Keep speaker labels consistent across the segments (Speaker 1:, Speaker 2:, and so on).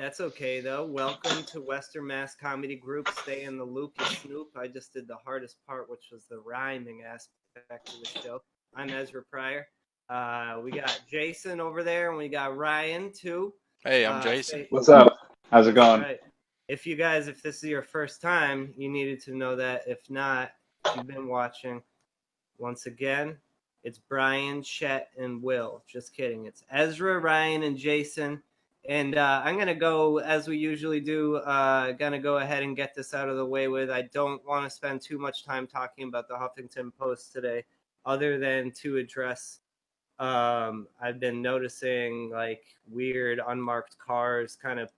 Speaker 1: That's okay, though. Welcome to Western Mass Comedy Group. Stay in the loop, you Snoop. I just did the hardest part, which was the rhyming aspect of the show. I'm Ezra Pryor. We got Jason over there, and we got Ryan, too.
Speaker 2: Hey, I'm Jason.
Speaker 3: What's up? How's it
Speaker 1: That's
Speaker 3: going?
Speaker 1: right. If this is your first time, you needed to know that. If not, if you've been watching, once again, it's Brian, Chet, and Will. Just kidding. It's Ezra, Ryan, and Jason. And I'm going to go, as we usually do, going to go ahead and get this out of the way with. I don't want to spend too much time talking about the Huffington Post today, other than to address I've been noticing like weird unmarked cars kind of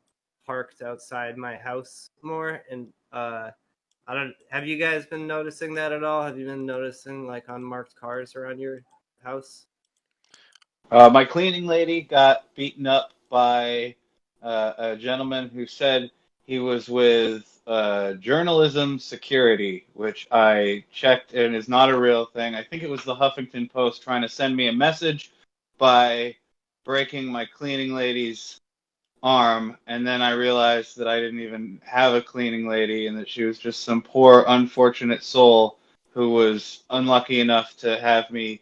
Speaker 1: parked outside my house more. And have you guys been noticing that at all? Have you been noticing like unmarked cars around your house?
Speaker 3: My cleaning lady got beaten up by a gentleman who said he was with journalism security, which I checked and is not a real thing. I think it was the Huffington Post trying to send me a message by breaking my cleaning lady's arm, and then I realized that I didn't even have a cleaning lady and that she was just some poor, unfortunate soul who was unlucky enough to have me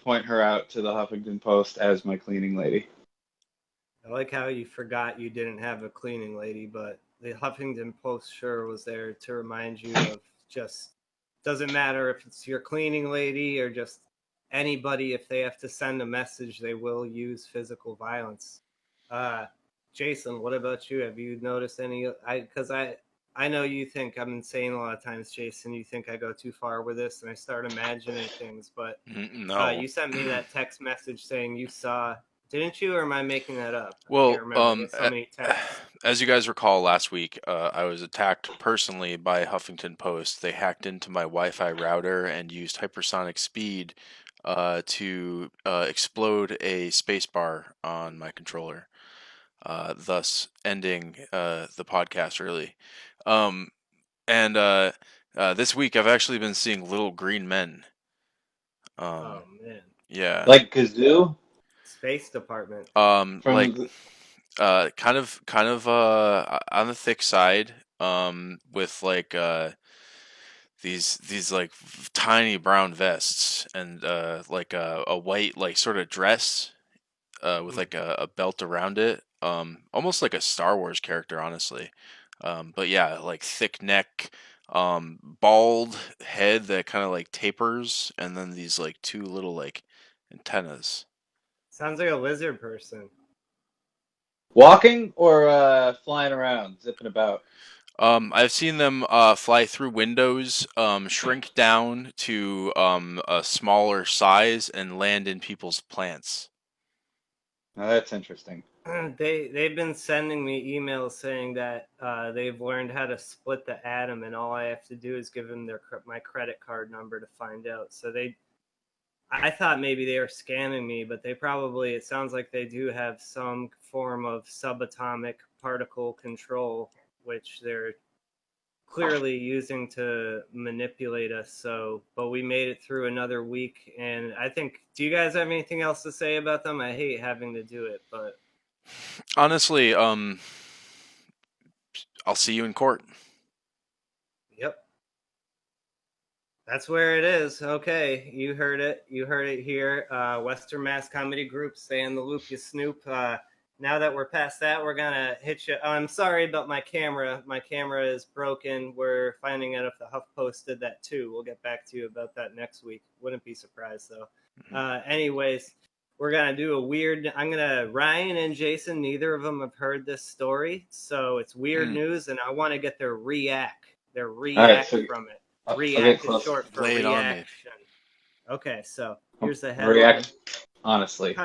Speaker 3: point her out to the Huffington Post as my cleaning lady.
Speaker 1: I like how you forgot you didn't have a cleaning lady, but the Huffington Post sure was there to remind you of just doesn't matter if it's your cleaning lady or just anybody. If they have to send a message, they will use physical violence. Jason, what about you? Have you noticed any? I know you think I'm insane a lot of times, Jason. You think I go too far with this, and I start imagining things. But
Speaker 2: No.
Speaker 1: you sent me that text message saying you saw. Didn't you, or am I making that up?
Speaker 2: Well,
Speaker 1: I can't remember. So many texts.
Speaker 2: As you guys recall, last week I was attacked personally by Huffington Post. They hacked into my Wi-Fi router and used hypersonic speed to explode a spacebar on my controller, thus ending the podcast early. And this week I've actually been seeing little green men.
Speaker 1: Oh man.
Speaker 2: Yeah.
Speaker 3: Like Kazoo?
Speaker 1: Space Department.
Speaker 3: From
Speaker 2: Like kind of on the thick side, with like these like tiny brown vests and like a white like sort of dress with like a belt around it, almost like a Star Wars character, honestly. But yeah, like thick neck, bald head that kind of like tapers, and then these like two little like antennas.
Speaker 1: Sounds like a lizard person.
Speaker 3: walking or flying around, zipping about?
Speaker 2: I've seen them fly through windows, shrink down to a smaller size, and land in people's plants.
Speaker 3: Now that's interesting.
Speaker 1: They've been sending me emails saying that they've learned how to split the atom, and all I have to do is give them my credit card number to find out. So I thought maybe they were scamming me, but it sounds like they do have some form of subatomic particle control, which they're clearly using to manipulate us. But we made it through another week, and I think, do you guys have anything else to say about them? I hate having to do it, but
Speaker 2: Honestly, I'll see you in court.
Speaker 1: yep. That's where it is. Okay, you heard it. You heard it here. Western Mass Comedy Group, stay in the loop, you Snoop. Now that we're past that, we're gonna hit you. I'm sorry, but my camera is broken. We're finding out if the HuffPost did that too. We'll get back to you about that next week. Wouldn't be surprised though. Anyways, we're gonna do a weird. Ryan and Jason. Neither of them have heard this story, so it's weird news, and I want to get their react from it. React is short for
Speaker 2: Lay it on me.
Speaker 1: reaction. Okay, so here's the headline.
Speaker 3: React, honestly.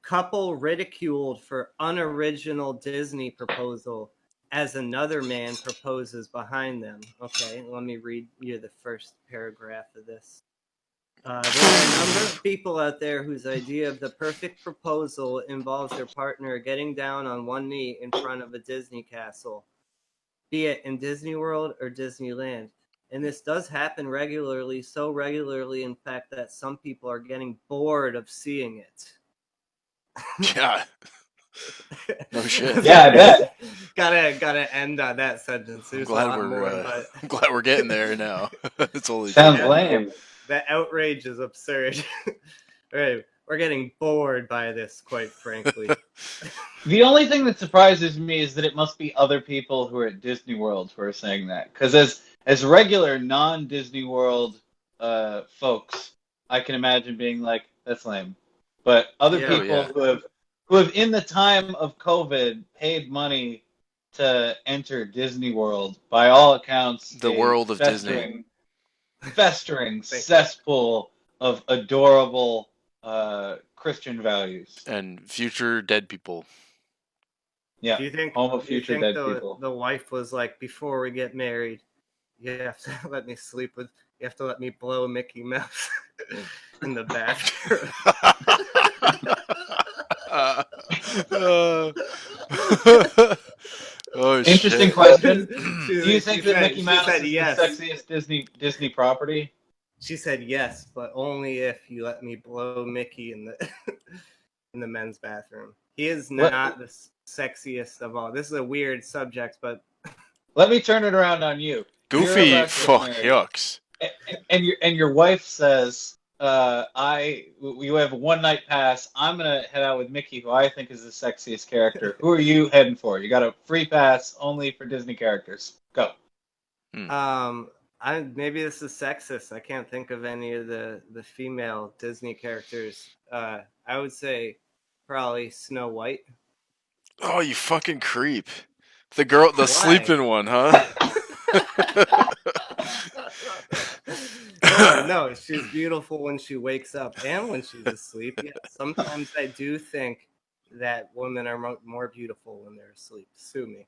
Speaker 1: Couple ridiculed for unoriginal Disney proposal as another man proposes behind them. Okay, let me read you the first paragraph of this. There are a number of people out there whose idea of the perfect proposal involves their partner getting down on one knee in front of a Disney castle, be it in Disney World or Disneyland. And this does happen regularly, so regularly, in fact, that some people are getting bored of seeing it.
Speaker 2: Yeah. No shit.
Speaker 3: Yeah, I bet.
Speaker 1: Gotta end on that sentence.
Speaker 2: I'm
Speaker 1: There's a
Speaker 2: glad
Speaker 1: lot more, but
Speaker 2: I'm glad we're getting there now. It's only
Speaker 3: Sounds
Speaker 2: taken-
Speaker 3: lame.
Speaker 1: the outrage is absurd. All right, we're getting bored by this, quite frankly.
Speaker 3: The only thing that surprises me is that it must be other people who are at Disney World who are saying that. Because as regular non-Disney World folks, I can imagine being like, "That's lame." But other
Speaker 1: Yeah.
Speaker 2: Oh,
Speaker 3: people
Speaker 2: yeah.
Speaker 3: who have in the time of COVID paid money to enter Disney World, by all accounts,
Speaker 2: The
Speaker 3: a
Speaker 2: world of Disney.
Speaker 3: festering
Speaker 1: Thank you.
Speaker 3: cesspool of adorable Christian values.
Speaker 2: And future dead people.
Speaker 3: Yeah,
Speaker 1: Do you think
Speaker 3: home of future dead people.
Speaker 1: the wife was like, before we get married, you have to let me sleep with, you have to let me blow Mickey Mouse in the bathroom?
Speaker 2: Oh
Speaker 3: Interesting
Speaker 2: shit.
Speaker 3: question.
Speaker 1: She-
Speaker 3: Do you
Speaker 1: she
Speaker 3: think that
Speaker 1: said-
Speaker 3: Mickey
Speaker 1: she
Speaker 3: Mouse
Speaker 1: said
Speaker 3: is
Speaker 1: yes.
Speaker 3: the sexiest Disney property?
Speaker 1: She said yes, but only if you let me blow Mickey in the in the men's bathroom. He is
Speaker 3: What-
Speaker 1: not the sexiest of all. This is a weird subject, but
Speaker 3: Let me turn it around on you. You're
Speaker 2: Goofy,
Speaker 3: about to get
Speaker 2: fuck,
Speaker 3: married,
Speaker 2: yucks.
Speaker 3: and your wife says, you have a one night pass. I'm gonna head out with Mickey, who I think is the sexiest character. Who are you heading for? You got a free pass only for Disney characters. Go.
Speaker 1: maybe this is sexist. I can't think of any of the female Disney characters. I would say probably Snow White.
Speaker 2: Oh, you fucking creep. The sleeping one, huh?
Speaker 1: No, she's beautiful when she wakes up and when she's asleep. Yeah, sometimes I do think that women are more beautiful when they're asleep. Sue me.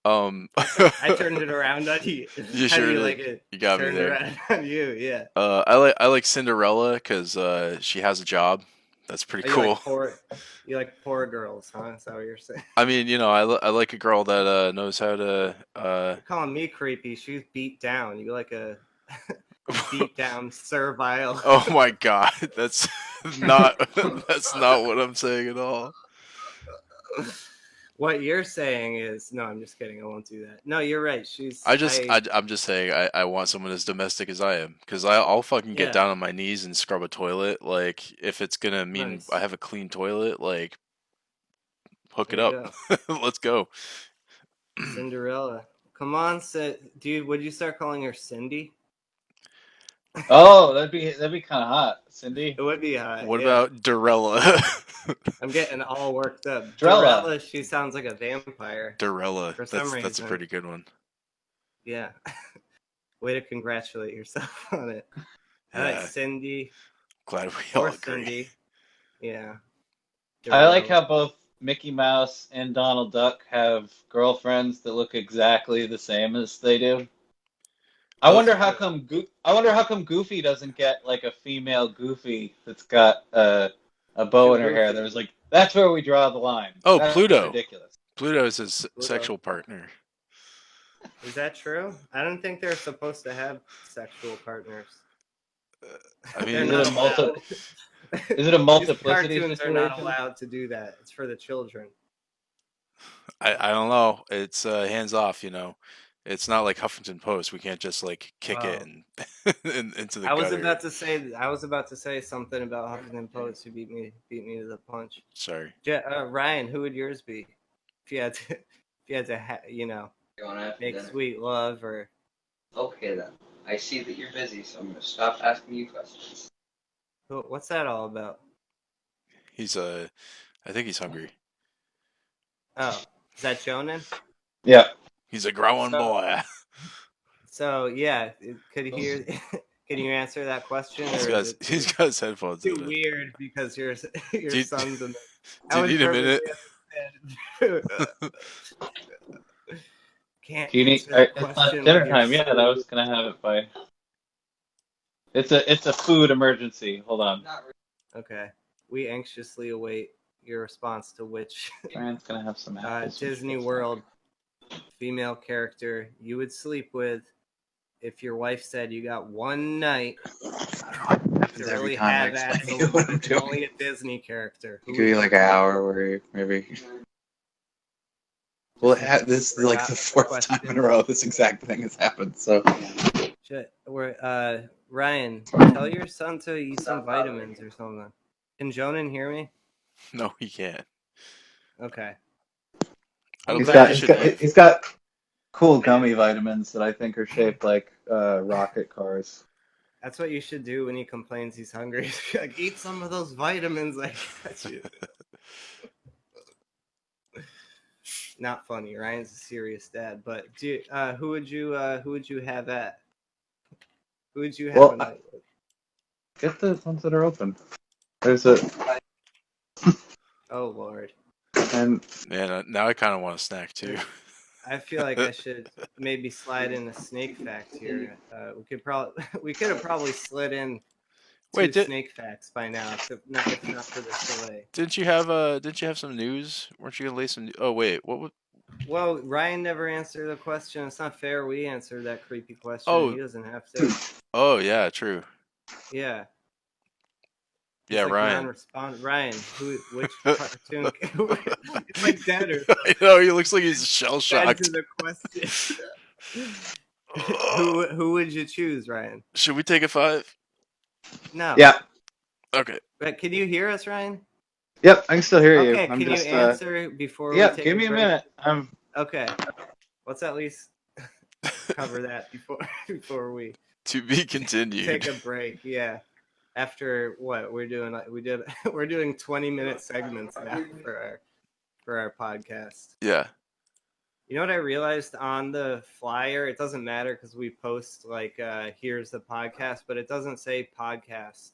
Speaker 1: I turned it around on you.
Speaker 2: You
Speaker 1: How
Speaker 2: sure
Speaker 1: do you
Speaker 2: did.
Speaker 1: like it?
Speaker 2: You got me
Speaker 1: Turned
Speaker 2: there.
Speaker 1: around on you, yeah.
Speaker 2: I like Cinderella because she has a job. That's pretty
Speaker 1: Oh,
Speaker 2: cool.
Speaker 1: you like poor girls, huh? Is that what you're saying?
Speaker 2: I mean, I like a girl that knows how to.
Speaker 1: You're calling me creepy. She's beat down. You like a beat down, servile.
Speaker 2: Oh my god, that's not what I'm saying at all.
Speaker 1: What you're saying is no. I'm just kidding. I won't do that. No, you're right.
Speaker 2: I'm just saying I want someone as domestic as I am because I'll fucking get
Speaker 1: Yeah.
Speaker 2: down on my knees and scrub a toilet. Like if it's gonna mean
Speaker 1: Nice.
Speaker 2: I have a clean toilet, like hook
Speaker 1: There
Speaker 2: it
Speaker 1: you
Speaker 2: up. Let's go.
Speaker 1: Cinderella. Come on, dude. Would you start calling her Cindy?
Speaker 3: Oh, that'd be kind of hot, Cindy.
Speaker 1: It would be hot.
Speaker 2: What
Speaker 1: yeah.
Speaker 2: about Dorella?
Speaker 1: I'm getting all worked up.
Speaker 3: Drella.
Speaker 1: Dorella, she sounds like a vampire.
Speaker 2: Dorella.
Speaker 1: For some
Speaker 2: That's a
Speaker 1: reason.
Speaker 2: pretty good one.
Speaker 1: Yeah. Way to congratulate yourself on it. I
Speaker 2: Yeah.
Speaker 1: like Cindy.
Speaker 2: Glad we all
Speaker 1: Or
Speaker 2: agree.
Speaker 1: Cindy. Yeah.
Speaker 3: I like
Speaker 1: Dorella.
Speaker 3: how both Mickey Mouse and Donald Duck have girlfriends that look exactly the same as they do. I wonder how come Goofy doesn't get like a female Goofy that's got a bow in her hair. There was like, that's where we draw the line.
Speaker 2: Oh,
Speaker 3: That's
Speaker 2: Pluto.
Speaker 3: ridiculous.
Speaker 2: Pluto is his
Speaker 1: Pluto.
Speaker 2: sexual partner.
Speaker 1: Is that true? I don't think they're supposed to have sexual partners.
Speaker 2: I
Speaker 1: They're
Speaker 2: mean,
Speaker 1: not
Speaker 3: Is it a multi-
Speaker 1: allowed.
Speaker 3: Is it a multiplicity
Speaker 1: These cartoons are
Speaker 3: situation?
Speaker 1: not allowed to do that. It's for the children.
Speaker 2: I don't know. It's hands off, It's not like Huffington Post. We can't just like kick it and into the
Speaker 1: I was
Speaker 2: gutter.
Speaker 1: about to say something about Huffington Post who beat me to the punch.
Speaker 2: Sorry.
Speaker 1: Ryan, who would yours be if you had to make sweet love or?
Speaker 4: Okay then. I see that you're busy, so I'm gonna stop asking you questions.
Speaker 1: What's that all about?
Speaker 2: He's I think he's hungry.
Speaker 1: Oh, is that Jonan?
Speaker 3: Yeah.
Speaker 2: He's a growing boy.
Speaker 1: So yeah, could you hear? Can you answer that question?
Speaker 2: He's
Speaker 1: Or
Speaker 2: got
Speaker 1: is it
Speaker 2: he's got his headphones
Speaker 1: too
Speaker 2: in.
Speaker 1: weird because your
Speaker 2: you-
Speaker 1: son's in.
Speaker 2: Do you need a minute?
Speaker 1: Can't
Speaker 3: Do you need?
Speaker 1: answer that
Speaker 3: It's not
Speaker 1: question
Speaker 3: dinner
Speaker 1: when you're
Speaker 3: time yet. I was gonna have it by. It's a food emergency. Hold on.
Speaker 4: Not really.
Speaker 1: Okay, we anxiously await your response to which
Speaker 3: Ryan's gonna have some apples.
Speaker 1: Disney World female character you would sleep with if your wife said you got one night
Speaker 3: 'Cause
Speaker 1: to
Speaker 3: every
Speaker 1: really
Speaker 3: time I
Speaker 1: have at
Speaker 3: explain to you what I'm doing,
Speaker 1: only a Disney character.
Speaker 3: it
Speaker 1: Who
Speaker 3: could be
Speaker 1: would
Speaker 3: like an hour where you maybe. Well, this is like the fourth time in a row this exact thing has happened. So
Speaker 1: Ryan, tell your son to eat some vitamins or something. Can Jonan hear me?
Speaker 2: No, he can't.
Speaker 1: Okay.
Speaker 2: I don't
Speaker 3: he's
Speaker 2: think
Speaker 1: glad
Speaker 2: he
Speaker 3: got
Speaker 2: should eat.
Speaker 3: he's got cool gummy vitamins that I think are shaped like rocket cars.
Speaker 1: That's what you should do when he complains he's hungry. Like, eat some of those vitamins I got you. Not funny. Ryan's a serious dad. But who would you have at? Who would you have
Speaker 3: Well,
Speaker 1: a night with?
Speaker 3: get the ones that are open. There's a
Speaker 1: Oh Lord.
Speaker 3: and
Speaker 2: Man, now I kind of want a snack too.
Speaker 1: I feel like I should maybe slide in a snake fact here. We could have probably slid in
Speaker 2: Wait,
Speaker 1: two snake facts by now, if not for this delay.
Speaker 2: didn't you have some news? Weren't you gonna lay some? Oh wait, what was?
Speaker 1: Well, Ryan never answered the question. It's not fair. We answered that creepy question.
Speaker 2: Oh,
Speaker 1: He doesn't have to.
Speaker 2: oh yeah, true.
Speaker 1: Yeah.
Speaker 2: Yeah,
Speaker 1: He's like
Speaker 2: Ryan.
Speaker 1: non-respond. Ryan, which cartoon? It's like dead or
Speaker 2: I know he looks like he's shell
Speaker 1: dead
Speaker 2: shocked.
Speaker 1: to the question. Who would you choose, Ryan?
Speaker 2: Should we take a 5?
Speaker 1: No.
Speaker 3: yeah,
Speaker 2: Okay.
Speaker 1: But can you hear us, Ryan?
Speaker 3: yep, I can still hear you.
Speaker 1: Okay.
Speaker 3: I'm
Speaker 1: Can you
Speaker 3: just
Speaker 1: answer before we
Speaker 3: yeah.
Speaker 1: take
Speaker 3: Give
Speaker 1: a
Speaker 3: me a
Speaker 1: break?
Speaker 3: minute.
Speaker 1: Okay. Let's at least cover that before we
Speaker 2: To be continued.
Speaker 1: take a break. Yeah. After what we're doing, we're doing 20-minute segments now for our podcast.
Speaker 2: Yeah.
Speaker 1: You know what I realized on the flyer? It doesn't matter because we post here's the podcast, but it doesn't say podcast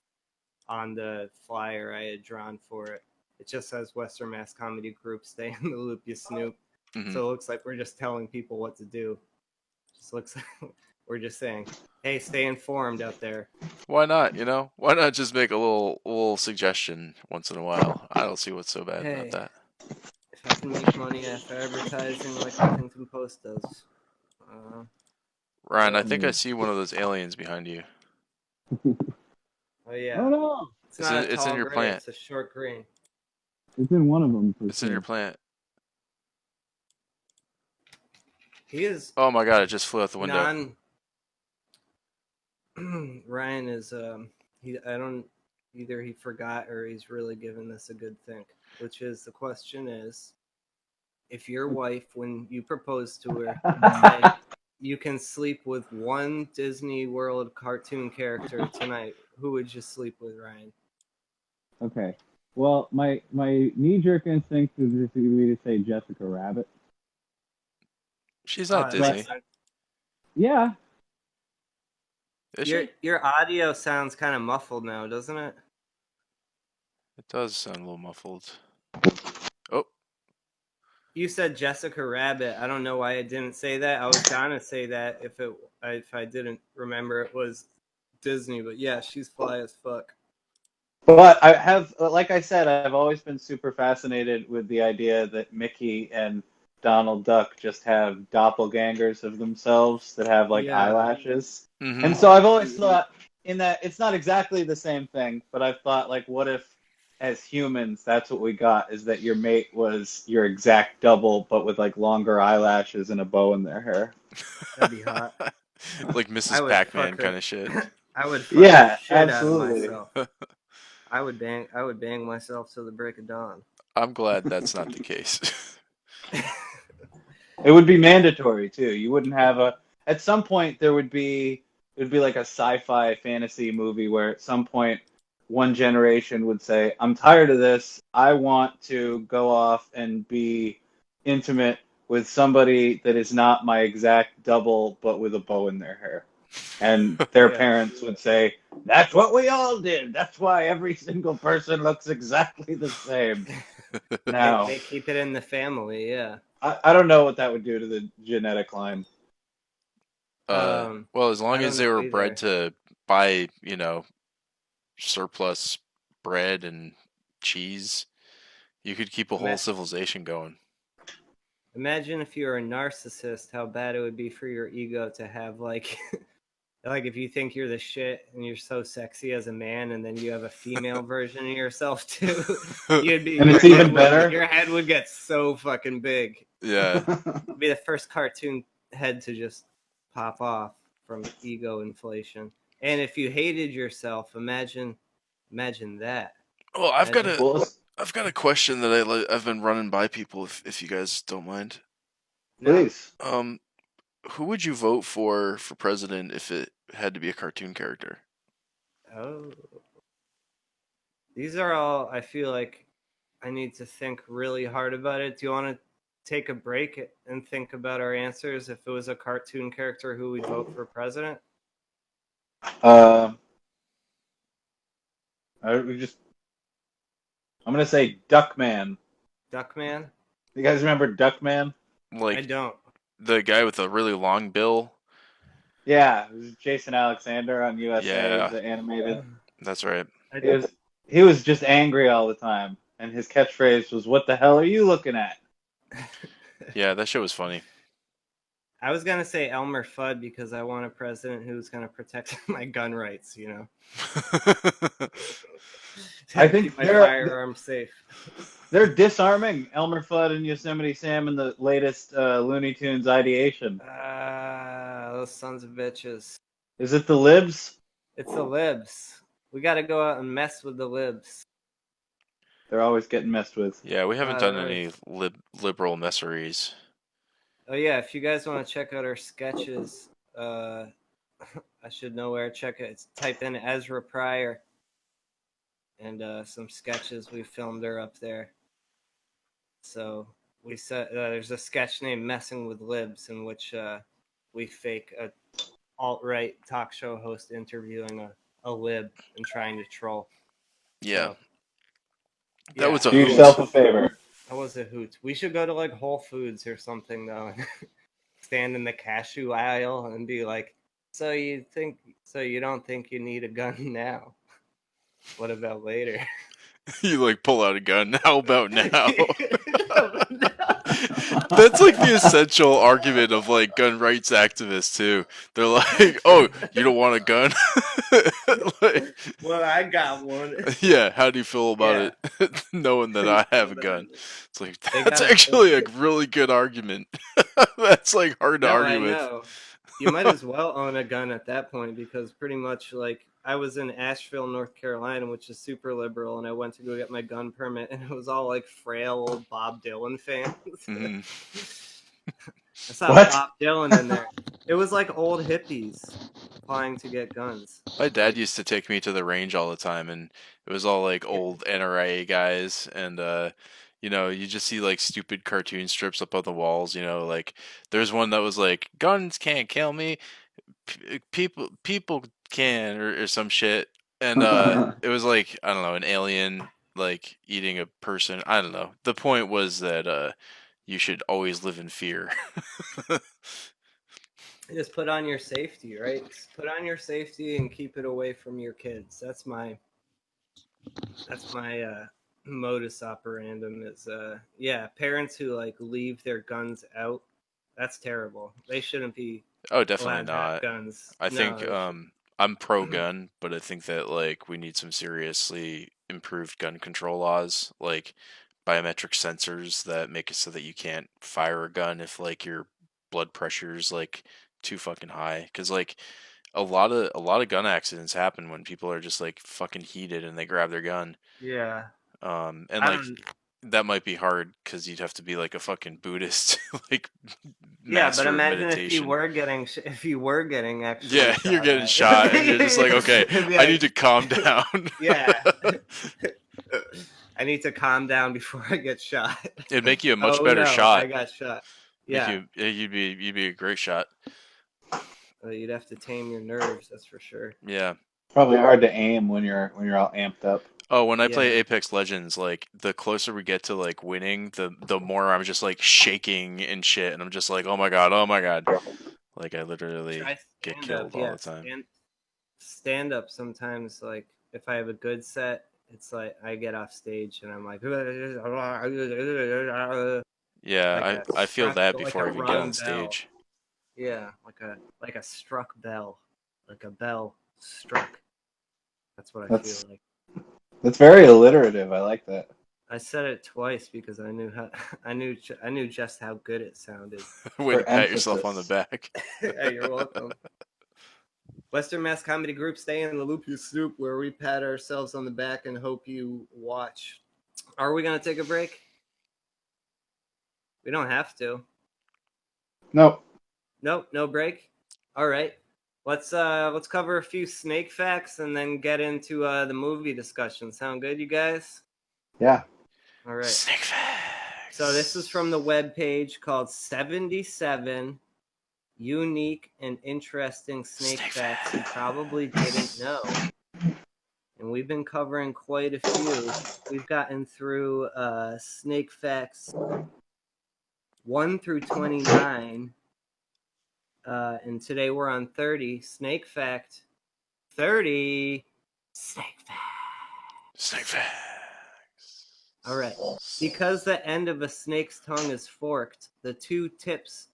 Speaker 1: on the flyer I had drawn for it. It just says Western Mass Comedy Group. Stay in the loop, you Snoop.
Speaker 2: Mhm.
Speaker 1: So it looks like we're just telling people what to do. Just looks like we're just saying, hey, stay informed out there.
Speaker 2: Why not? Why not just make a little suggestion once in a while? I don't see what's so bad about that.
Speaker 1: If I can make money after advertising like Huffington Post does.
Speaker 2: Ryan, I think I see one of those aliens behind you.
Speaker 1: Oh yeah.
Speaker 5: Oh no!
Speaker 1: It's not a
Speaker 2: It's
Speaker 1: tall
Speaker 2: in your
Speaker 1: gray,
Speaker 2: plant.
Speaker 1: it's a short green.
Speaker 5: It's in one of them.
Speaker 2: It's in your plant.
Speaker 1: He is
Speaker 2: Oh my god! It just flew out the window.
Speaker 1: Ryan is either he forgot or he's really giving this a good think. Which is the question is, if your wife, when you propose to her, said you can sleep with one Disney World cartoon character tonight, who would you sleep with, Ryan?
Speaker 5: Okay. Well, my knee-jerk instinct is just to be to say Jessica Rabbit.
Speaker 2: She's not Disney.
Speaker 5: Yeah.
Speaker 2: Is she?
Speaker 1: Your audio sounds kind of muffled now, doesn't it?
Speaker 2: It does sound a little muffled. Oh.
Speaker 1: You said Jessica Rabbit. I don't know why I didn't say that. I was gonna say that if I didn't remember it was Disney, but yeah, she's fly as fuck.
Speaker 3: But I have, like I said, I've always been super fascinated with the idea that Mickey and Donald Duck just have doppelgangers of themselves that have eyelashes.
Speaker 2: Mm-hmm.
Speaker 3: And so I've always thought in that it's not exactly the same thing, but I've thought what if as humans that's what we got, is that your mate was your exact double but with longer eyelashes and a bow in their hair.
Speaker 1: That'd be hot.
Speaker 2: Like Mrs. Pac-Man kind of shit.
Speaker 1: I would fuck the shit
Speaker 3: absolutely.
Speaker 1: out of myself. I would bang myself till the break of dawn.
Speaker 2: I'm glad that's not the case.
Speaker 3: It would be mandatory too. You wouldn't have at some point it would be like a sci-fi fantasy movie where at some point one generation would say, I'm tired of this. I want to go off and be intimate with somebody that is not my exact double, but with a bow in their hair. And their parents would say, that's what we all did. That's why every single person looks exactly the same. Now,
Speaker 1: they keep it in the family, yeah.
Speaker 3: I don't know what that would do to the genetic line.
Speaker 2: Well, as long as they were bred to buy, surplus bread and cheese, you could keep a whole civilization going.
Speaker 1: Imagine if you were a narcissist, how bad it would be for your ego to have Like if you think you're the shit and you're so sexy as a man, and then you have a female version of yourself too, you'd be.
Speaker 3: And
Speaker 1: your
Speaker 3: it's even
Speaker 1: head
Speaker 3: better.
Speaker 1: Your head would get so fucking big.
Speaker 2: Yeah.
Speaker 1: It'd be the first cartoon head to just pop off from ego inflation. And if you hated yourself, imagine that.
Speaker 2: Well, I've got a
Speaker 3: Well,
Speaker 2: I've got a question that I've been running by people if you guys don't mind.
Speaker 1: No.
Speaker 3: please.
Speaker 2: Who would you vote for president if it had to be a cartoon character?
Speaker 1: Oh. These are all, I feel like I need to think really hard about it. Do you want to take a break and think about our answers? If it was a cartoon character, who we'd vote for president?
Speaker 3: I'm gonna say Duckman.
Speaker 1: Duckman?
Speaker 3: You guys remember Duckman?
Speaker 1: I
Speaker 2: Like
Speaker 1: don't.
Speaker 2: the guy with a really long bill?
Speaker 3: Yeah, it was Jason Alexander on USA.
Speaker 2: Yeah.
Speaker 3: The animated.
Speaker 2: That's right.
Speaker 3: He was just angry all the time, and his catchphrase was, "What the hell are you looking at?"
Speaker 2: Yeah, that show was funny.
Speaker 1: I was going to say Elmer Fudd because I want a president who's going to protect my gun rights, you know?
Speaker 3: I think
Speaker 1: keep my firearms safe.
Speaker 3: They're disarming Elmer Fudd and Yosemite Sam in the latest Looney Tunes ideation.
Speaker 1: Those sons of bitches.
Speaker 3: Is it the libs?
Speaker 1: It's the libs. We got to go out and mess with the libs.
Speaker 3: They're always getting messed with.
Speaker 2: Yeah, we haven't done any liberal messeries.
Speaker 1: Oh yeah, if you guys want to check out our sketches, I should know where to check it. It's type in Ezra Pryor, and some sketches we filmed are up there. So we said there's a sketch named "Messing with Libs" in which we fake a alt-right talk show host interviewing a lib and trying to troll.
Speaker 2: Yeah.
Speaker 1: So,
Speaker 2: That was a
Speaker 3: Do
Speaker 2: hoot.
Speaker 3: yourself a favor.
Speaker 1: That was a hoot. We should go to like Whole Foods or something though, and stand in the cashew aisle and be like, "So you don't think you need a gun now? What about later?"
Speaker 2: You like pull out a gun. How about now? That's like the essential argument of like gun rights activists too. They're like, "Oh, you don't want a gun?" Like,
Speaker 1: well, I got one.
Speaker 2: Yeah, how do you feel about it? Knowing that I have a gun. It's like that's
Speaker 1: gotta-
Speaker 2: actually a really good argument. That's like hard to argue with.
Speaker 1: Know. You might as well own a gun at that point because pretty much like I was in Asheville, North Carolina, which is super liberal, and I went to go get my gun permit, and it was all like frail old Bob Dylan fans.
Speaker 2: Mm-hmm.
Speaker 1: I saw Bob Dylan in there. It was like old hippies applying to get guns.
Speaker 2: My dad used to take me to the range all the time, and it was all like old NRA guys, and you know, you just see like stupid cartoon strips up on the walls. You know, like there's one that was like, "Guns can't kill me, people can," or some shit, and it was like, I don't know, an alien like eating a person. I don't know. The point was that you should always live in fear.
Speaker 1: Just put on your safety, right? Put on your safety and keep it away from your kids. That's my modus operandum is parents who like leave their guns out. That's terrible. They shouldn't be.
Speaker 2: Oh, definitely
Speaker 1: allowed to have
Speaker 2: not.
Speaker 1: guns.
Speaker 2: I think I'm pro gun, but I think that like we need some seriously improved gun control laws, like biometric sensors that make it so that you can't fire a gun if like your blood pressure's like too fucking high. Because like a lot of gun accidents happen when people are just like fucking heated and they grab their gun.
Speaker 1: Yeah.
Speaker 2: And like that might be hard because you'd have to be like a fucking Buddhist, like
Speaker 1: but imagine
Speaker 2: meditation.
Speaker 1: if you were getting actually.
Speaker 2: Yeah, you're getting shot, and you're just like, okay, I need to calm down.
Speaker 1: Yeah. I need to calm down before I get shot.
Speaker 2: It'd make you a much better shot.
Speaker 1: I got shot. Yeah.
Speaker 2: You'd be a great shot.
Speaker 1: You'd have to tame your nerves, that's for sure.
Speaker 2: Yeah.
Speaker 3: Probably hard to aim when you're all amped up.
Speaker 2: Oh, when I play Apex Legends, like the closer we get to like winning, the more I'm just like shaking and shit, and I'm just like, oh my god, like I literally get killed all the time.
Speaker 1: Stand up sometimes, like if I have a good set, it's like I get off stage and I'm like,
Speaker 2: yeah,
Speaker 1: like
Speaker 2: I feel that
Speaker 1: like
Speaker 2: before I even get on
Speaker 1: bell.
Speaker 2: stage.
Speaker 1: Yeah, like a struck bell. like a bell struck. That's what I
Speaker 3: That's
Speaker 1: feel like.
Speaker 3: that's very alliterative. I like that.
Speaker 1: I said it twice because I knew how I knew just how good it sounded.
Speaker 2: Way
Speaker 3: For
Speaker 2: to pat yourself on the
Speaker 3: emphasis.
Speaker 2: back.
Speaker 1: Hey, you're welcome. Western Mass Comedy Group, stay in the loop, you Snoop, where we pat ourselves on the back and hope you watch. Are we gonna take a break? We don't have to.
Speaker 3: Nope.
Speaker 1: Nope, no break. All right. Let's cover a few snake facts and then get into the movie discussion. Sound good, you guys?
Speaker 3: Yeah.
Speaker 1: All right.
Speaker 2: Snake facts.
Speaker 1: So this is from the webpage called 77 Unique and Interesting Snake Facts You Probably Didn't Know. And we've been covering quite a few. We've gotten through Snake Facts 1 through 29. And today we're on 30. Snake Fact 30. Snake Fact.
Speaker 2: Snake facts.
Speaker 1: All right. Because the end of a snake's tongue is forked, the two tips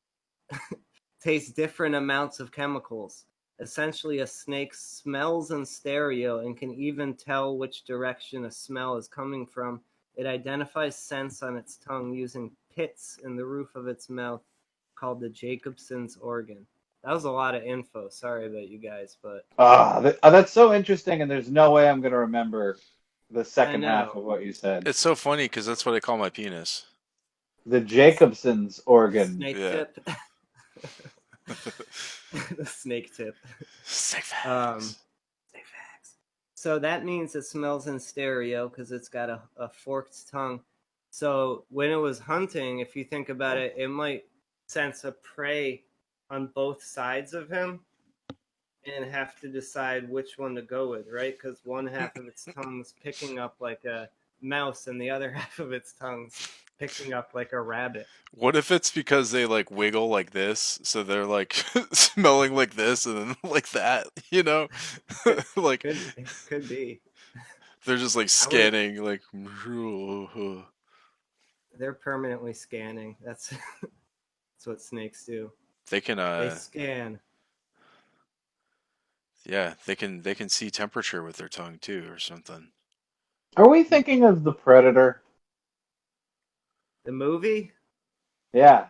Speaker 1: taste different amounts of chemicals. Essentially, a snake smells in stereo and can even tell which direction a smell is coming from. It identifies scents on its tongue using pits in the roof of its mouth called the Jacobson's organ. That was a lot of info. Sorry about you guys, but
Speaker 3: That's so interesting, and there's no way I'm gonna remember the second
Speaker 1: I
Speaker 3: half
Speaker 1: know.
Speaker 3: of what you said.
Speaker 2: It's so funny because that's what I call my penis.
Speaker 3: The Jacobson's organ.
Speaker 1: Snake
Speaker 2: Yeah.
Speaker 1: tip. The snake tip.
Speaker 2: Snake facts.
Speaker 1: Snake facts. So that means it smells in stereo because it's got a forked tongue. So when it was hunting, if you think about it, it might sense a prey on both sides of him and have to decide which one to go with, right? Because one half of its tongue's picking up like a mouse and the other half of its tongue's picking up like a rabbit.
Speaker 2: What if it's because they like wiggle like this, so they're like smelling like this and then like that, you know? Like
Speaker 1: Could be.
Speaker 2: they're just like scanning, like.
Speaker 1: They're permanently scanning. That's what snakes do.
Speaker 2: They can
Speaker 1: They scan.
Speaker 2: yeah, they can see temperature with their tongue too or something.
Speaker 3: Are we thinking of The Predator?
Speaker 1: The movie?
Speaker 3: Yeah.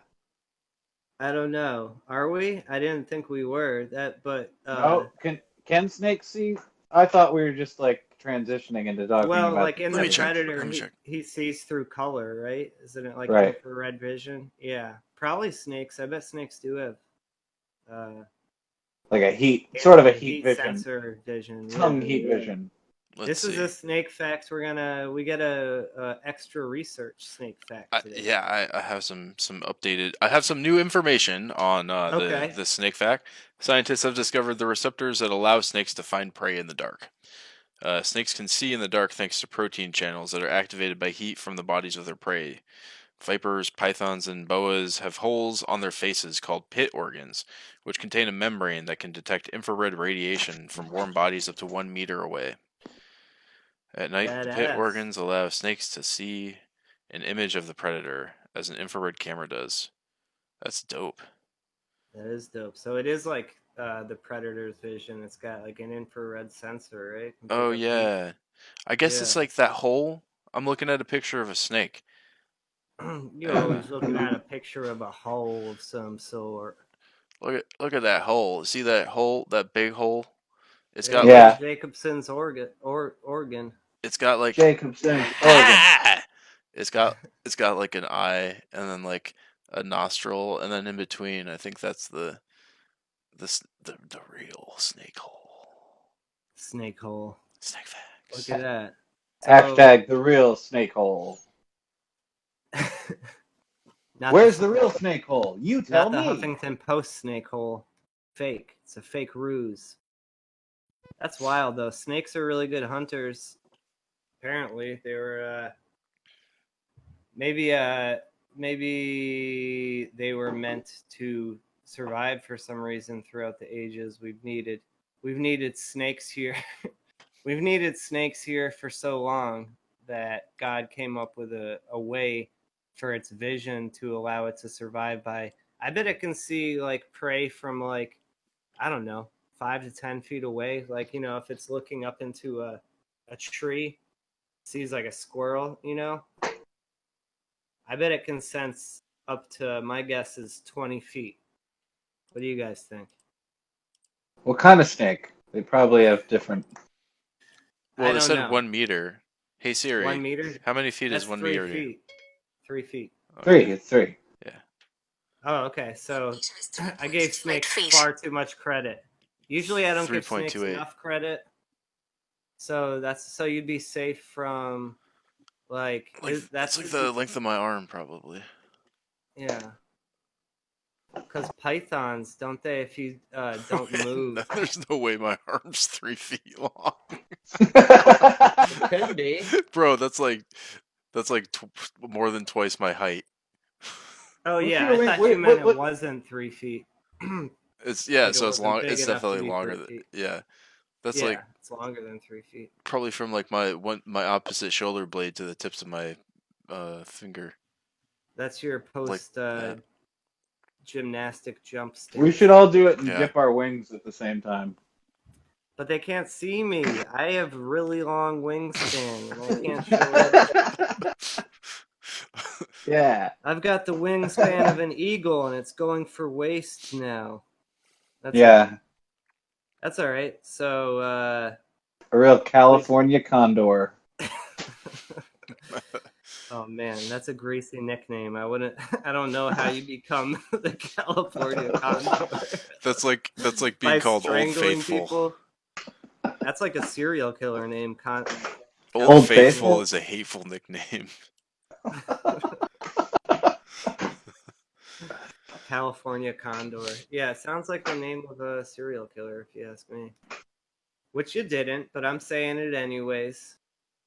Speaker 1: I don't know. Are we? I didn't think we were. But
Speaker 3: No. Can snakes see? I thought we were just like transitioning into talking
Speaker 1: well,
Speaker 3: about.
Speaker 1: like in
Speaker 2: Let
Speaker 1: the
Speaker 2: me check.
Speaker 1: Predator,
Speaker 2: Let me check.
Speaker 1: he sees through color, right? Isn't it like
Speaker 3: Right.
Speaker 1: infrared vision? Yeah, probably snakes. I bet snakes do have
Speaker 3: Like a sort of a heat vision,
Speaker 1: sensor vision.
Speaker 3: tongue
Speaker 1: Yeah.
Speaker 3: heat vision.
Speaker 2: Let's
Speaker 1: This is
Speaker 2: see.
Speaker 1: a snake fact. We get a extra research snake fact today.
Speaker 2: Yeah, I have some updated. I have some new information on
Speaker 1: Okay.
Speaker 2: the snake fact. Scientists have discovered the receptors that allow snakes to find prey in the dark. Snakes can see in the dark thanks to protein channels that are activated by heat from the bodies of their prey. Vipers, pythons, and boas have holes on their faces called pit organs, which contain a membrane that can detect infrared radiation from warm bodies up to 1 meter away. At night, the pit
Speaker 1: Badass.
Speaker 2: organs allow snakes to see an image of the predator, as an infrared camera does. That's dope.
Speaker 1: That is dope. So it is like the Predator's vision. It's got like an infrared sensor, right? Can pick
Speaker 2: Oh
Speaker 1: up heat.
Speaker 2: yeah, I guess it's
Speaker 1: Yeah.
Speaker 2: like that hole. I'm looking at a picture of a snake.
Speaker 1: You're always looking at a picture of a hole of some sort.
Speaker 2: Look at that hole. See that hole? That big hole? It's got
Speaker 1: There's
Speaker 2: like
Speaker 1: Jacobson's organ.
Speaker 2: it's got like
Speaker 3: Jacobson's organ.
Speaker 2: Ah! It's got like an eye and then like a nostril and then in between I think that's the real snake hole.
Speaker 1: Snake hole.
Speaker 2: Snake facts.
Speaker 1: Look at that.
Speaker 3: Hashtag the real snake hole. Where's the real snake hole? You tell
Speaker 1: Not the
Speaker 3: me.
Speaker 1: Huffington Post snake hole. Fake. It's a fake ruse. That's wild, though. Snakes are really good hunters. Apparently, they were maybe they were meant to survive for some reason throughout the ages. We've needed snakes here. We've needed snakes here for so long that God came up with a way for its vision to allow it to survive by. I bet it can see like prey from like, I don't know, 5 to 10 feet away. Like, if it's looking up into a tree, sees like a squirrel, I bet it can sense up to, my guess is 20 feet. What do you guys think?
Speaker 3: What kind of snake? They probably have different.
Speaker 2: Well,
Speaker 1: I
Speaker 2: it
Speaker 1: don't
Speaker 2: said
Speaker 1: know.
Speaker 2: 1 meter. Hey Siri,
Speaker 1: 1 meter?
Speaker 2: how many feet
Speaker 1: That's
Speaker 2: is 1
Speaker 1: 3
Speaker 2: meter?
Speaker 1: feet. 3 feet.
Speaker 3: Three. It's three.
Speaker 2: Yeah.
Speaker 1: Oh, okay. So I gave snakes far too much credit. Usually I don't give snakes
Speaker 2: 3.28.
Speaker 1: enough credit. So you'd be safe from
Speaker 2: That's like the length of my arm, probably.
Speaker 1: Yeah. Because pythons, don't they? If you don't move,
Speaker 2: There's no way my arm's 3 feet long.
Speaker 1: it could be.
Speaker 2: Bro, that's like more than twice my height.
Speaker 1: Oh
Speaker 3: What's
Speaker 1: yeah,
Speaker 3: your
Speaker 1: I
Speaker 3: link-
Speaker 1: thought
Speaker 3: what-
Speaker 1: you meant
Speaker 3: what- what-
Speaker 1: it wasn't 3 feet.
Speaker 2: It's
Speaker 1: Like it
Speaker 2: so it's
Speaker 1: wasn't
Speaker 2: long.
Speaker 1: big
Speaker 2: It's
Speaker 1: enough to
Speaker 2: definitely
Speaker 1: be
Speaker 2: longer
Speaker 1: 3 feet.
Speaker 2: That's
Speaker 1: Yeah,
Speaker 2: like
Speaker 1: it's longer than 3 feet.
Speaker 2: probably from like my opposite shoulder blade to the tips of my finger.
Speaker 1: That's your post
Speaker 2: that.
Speaker 1: gymnastic jump stance.
Speaker 3: We should all do it and
Speaker 2: Yeah.
Speaker 3: dip our wings at the same time.
Speaker 1: But they can't see me. I have really long wingspan, and I can't show it.
Speaker 3: Yeah.
Speaker 1: I've got the wingspan of an eagle, and it's going for waist now. That's all right. So,
Speaker 3: A real California condor.
Speaker 1: oh man, that's a greasy nickname. I don't know how you become the California condor.
Speaker 2: That's like
Speaker 1: By
Speaker 2: being called Old
Speaker 1: strangling
Speaker 2: Faithful.
Speaker 1: people. That's like a serial killer name.
Speaker 2: Old Faithful is a hateful nickname.
Speaker 1: California condor. Yeah, it sounds like the name of a serial killer, if you ask me. Which you didn't, but I'm saying it anyways.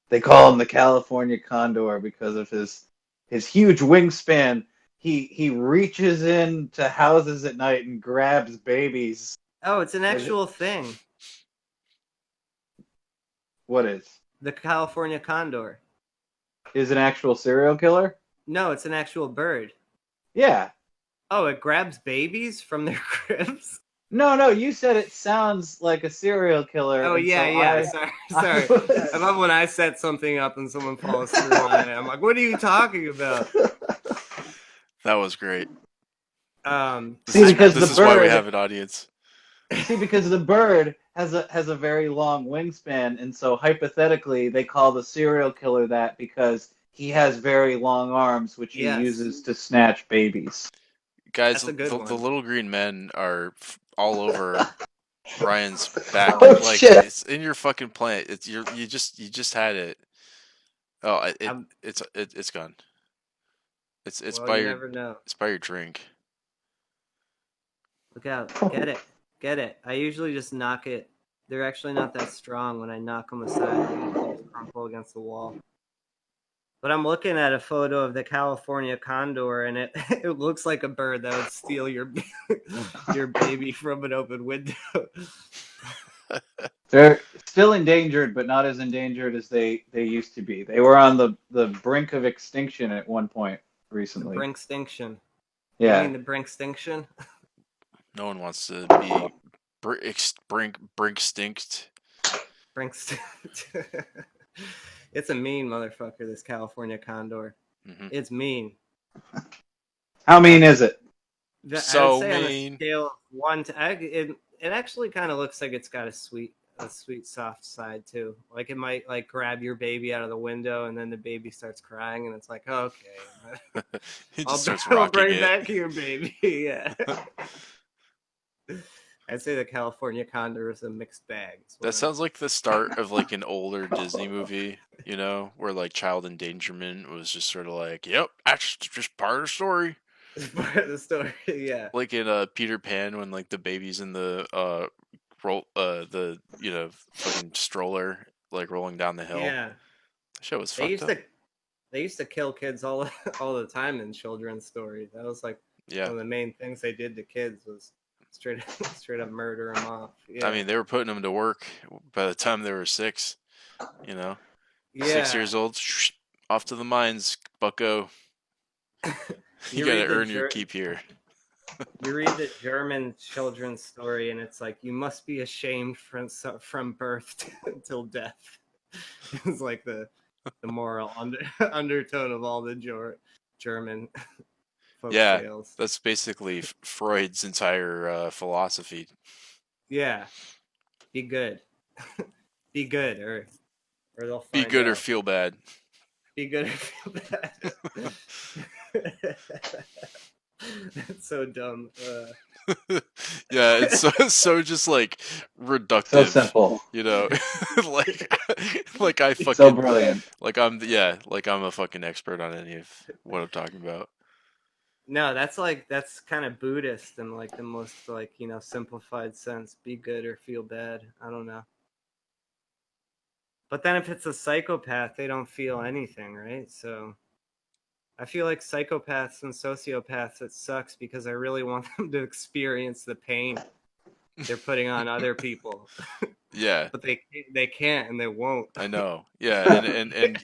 Speaker 3: They call him the California condor because of his huge wingspan. He reaches into houses at night and grabs babies.
Speaker 1: Oh, it's an actual thing.
Speaker 3: What is?
Speaker 1: The California condor.
Speaker 3: Is an actual serial killer?
Speaker 1: No, it's an actual bird.
Speaker 3: Yeah.
Speaker 1: Oh, it grabs babies from their cribs?
Speaker 3: No, you said it sounds like a serial killer.
Speaker 1: Oh, yeah. Sorry. I love when I set something up and someone follows through on it. I'm like, what are you talking about?
Speaker 2: That was great.
Speaker 3: Because
Speaker 2: this is why we have an audience.
Speaker 3: See, because the bird has a very long wingspan, and so hypothetically, they call the serial killer that because he has very long arms, which he uses to snatch babies.
Speaker 2: Guys, the little green men are all over Ryan's back.
Speaker 3: Oh,
Speaker 2: like
Speaker 3: shit.
Speaker 2: It's in your fucking plant. It's you just had it. Oh, it's gone. It's
Speaker 1: well,
Speaker 2: by
Speaker 1: you
Speaker 2: your
Speaker 1: never know.
Speaker 2: It's by your drink.
Speaker 1: Look out! Get it! I usually just knock it. They're actually not that strong when I knock them aside. They usually just crumple against the wall. But I'm looking at a photo of the California condor, and it looks like a bird that would steal your baby from an open window.
Speaker 3: They're still endangered, but not as endangered as they used to be. They were on the brink of extinction at one point recently.
Speaker 1: The brink extinction.
Speaker 3: Yeah.
Speaker 1: You mean the brink extinction?
Speaker 2: No one wants to be brink stinkt.
Speaker 1: Brink It's a mean motherfucker, this California condor.
Speaker 2: Mm-hmm.
Speaker 1: It's mean.
Speaker 3: How mean is it?
Speaker 2: So
Speaker 1: I would say
Speaker 2: mean.
Speaker 1: on a scale of 1 to it actually kind of looks like it's got a sweet soft side too. Like it might like grab your baby out of the window and then the baby starts crying and it's like, oh, okay.
Speaker 2: He just starts
Speaker 1: I'll
Speaker 2: rocking
Speaker 1: bring
Speaker 2: it.
Speaker 1: back your baby. Yeah. I'd say the California condor is a mixed bag.
Speaker 2: That sounds like the start of like an older Disney movie, where like child endangerment was just sort of like, yep, that's just part of the story.
Speaker 1: It's part of the story, yeah.
Speaker 2: Like in Peter Pan when like the baby's in the fucking stroller like rolling down the hill.
Speaker 1: Yeah.
Speaker 2: That shit was fucked up.
Speaker 1: They used to kill kids all the time in children's stories. That was like one of the main things they did to kids was straight up murder them off. Yeah.
Speaker 2: I mean, they were putting them to work by the time they were 6.
Speaker 1: Yeah.
Speaker 2: 6 years old, off to the mines, bucko. You gotta earn your keep here.
Speaker 1: You read the German children's story, and it's like you must be ashamed from birth until death. It's like the moral undertone of all the German folk
Speaker 2: Yeah,
Speaker 1: tales.
Speaker 2: that's basically Freud's entire philosophy.
Speaker 1: Yeah, be good, be good, or they'll
Speaker 2: Be
Speaker 1: find
Speaker 2: good or
Speaker 1: out.
Speaker 2: feel bad.
Speaker 1: Be good or feel bad. That's so dumb.
Speaker 2: Yeah, it's so just like
Speaker 3: So
Speaker 2: reductive,
Speaker 3: simple.
Speaker 2: you know, like like I
Speaker 3: So
Speaker 2: fucking
Speaker 3: brilliant.
Speaker 2: like I'm a fucking expert on any of what I'm talking about.
Speaker 1: No, that's kind of Buddhist in like the most like simplified sense. Be good or feel bad. I don't know. But then if it's a psychopath, they don't feel anything, right? So I feel like psychopaths and sociopaths, it sucks because I really want them to experience the pain they're putting on other people.
Speaker 2: Yeah,
Speaker 1: But they can't and they won't.
Speaker 2: I know. Yeah,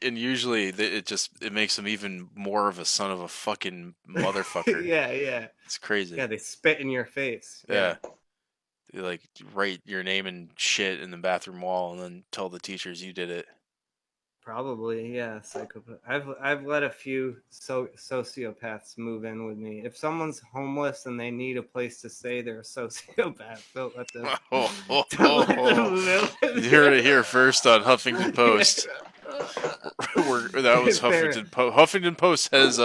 Speaker 2: and usually it makes them even more of a son of a fucking motherfucker.
Speaker 1: Yeah.
Speaker 2: It's crazy.
Speaker 1: Yeah, they spit in your face.
Speaker 2: Yeah.
Speaker 1: Yeah.
Speaker 2: They like write your name and shit in the bathroom wall and then tell the teachers you did it.
Speaker 1: Probably, yeah, psychopath. I've let a few sociopaths move in with me. If someone's homeless and they need a place to stay, they're a sociopath. Don't let them. Don't let them move in
Speaker 2: You
Speaker 1: with
Speaker 2: heard
Speaker 1: you.
Speaker 2: it here first on Huffington Post. That was
Speaker 1: Fair.
Speaker 2: Huffington Post. Huffington Post has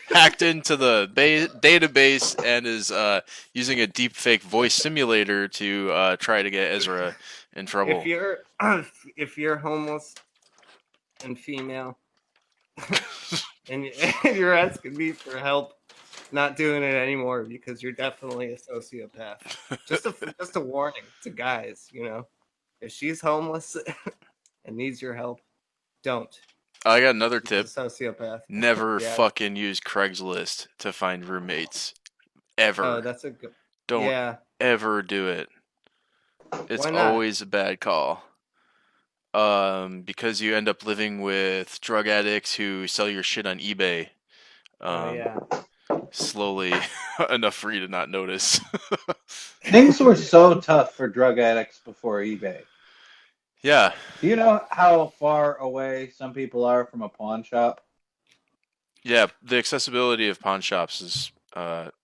Speaker 2: hacked into the database and is using a deepfake voice simulator to try to get Ezra in trouble.
Speaker 1: If you're homeless and female, and you're asking me for help, not doing it anymore because you're definitely a sociopath. Just a warning to guys, if she's homeless and needs your help, don't.
Speaker 2: I got another
Speaker 1: She's a
Speaker 2: tip.
Speaker 1: sociopath.
Speaker 2: Never
Speaker 1: Yeah.
Speaker 2: fucking use Craigslist to find roommates. Ever.
Speaker 1: Oh, that's a good.
Speaker 2: Don't
Speaker 1: Yeah.
Speaker 2: ever do it. It's
Speaker 1: Why not?
Speaker 2: always a bad call. Because you end up living with drug addicts who sell your shit on eBay.
Speaker 1: Oh yeah.
Speaker 2: Slowly enough for you to not notice.
Speaker 3: Things were so tough for drug addicts before eBay.
Speaker 2: Yeah.
Speaker 3: Do you know how far away some people are from a pawn shop?
Speaker 2: Yeah, the accessibility of pawn shops is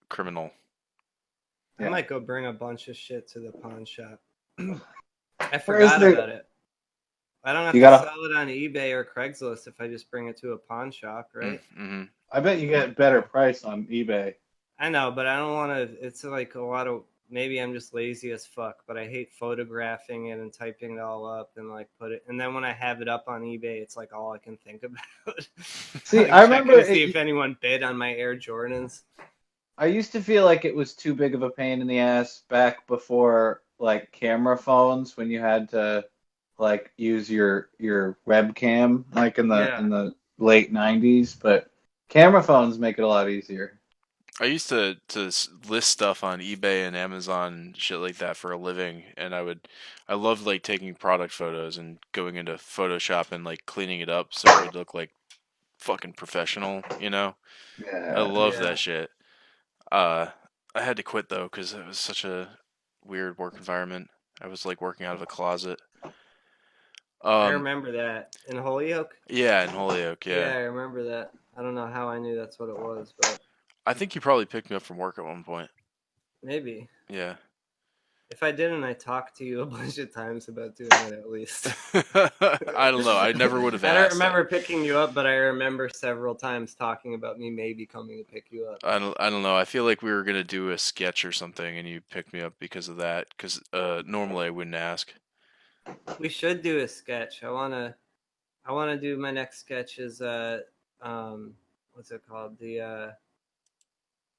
Speaker 2: criminal.
Speaker 1: I
Speaker 3: Yeah.
Speaker 1: might go bring a bunch of shit to the pawn shop. I
Speaker 3: Where is
Speaker 1: forgot
Speaker 3: the-
Speaker 1: about it. I don't have
Speaker 3: You
Speaker 1: to
Speaker 3: gotta-
Speaker 1: sell it on eBay or Craigslist if I just bring it to a pawn shop, right?
Speaker 2: Mm-hmm.
Speaker 3: I bet you get better price on eBay.
Speaker 1: I know, but I don't want to. It's like a lot of. Maybe I'm just lazy as fuck, but I hate photographing it and typing it all up and like put it. And then when I have it up on eBay, it's like all I can think about.
Speaker 3: See,
Speaker 1: Like
Speaker 3: I remember
Speaker 1: checking to see if anyone bid on my Air Jordans.
Speaker 3: I used to feel like it was too big of a pain in the ass back before like camera phones when you had to like use your webcam like in the late 90s, but camera phones make it a lot easier.
Speaker 2: I used to list stuff on eBay and Amazon and shit like that for a living, and I loved like taking product photos and going into Photoshop and like cleaning it up so it would look like fucking professional, you know? I love that shit. I had to quit though because it was such a weird work environment. I was like working out of a closet.
Speaker 1: I remember that in Holyoke.
Speaker 2: Yeah, in Holyoke,
Speaker 1: Yeah,
Speaker 2: yeah.
Speaker 1: I remember that. I don't know how I knew that's what it was, but
Speaker 2: I think you probably picked me up from work at one point.
Speaker 1: maybe.
Speaker 2: Yeah.
Speaker 1: If I didn't, I talked to you a bunch of times about doing it at least.
Speaker 2: I don't know. I never would have asked.
Speaker 1: I don't remember picking you up, but I remember several times talking about me maybe coming to pick you up.
Speaker 2: I don't know. I feel like we were gonna do a sketch or something, and you picked me up because of that. Because normally I wouldn't ask.
Speaker 1: We should do a sketch. I wanna do my next sketch is what's it called? The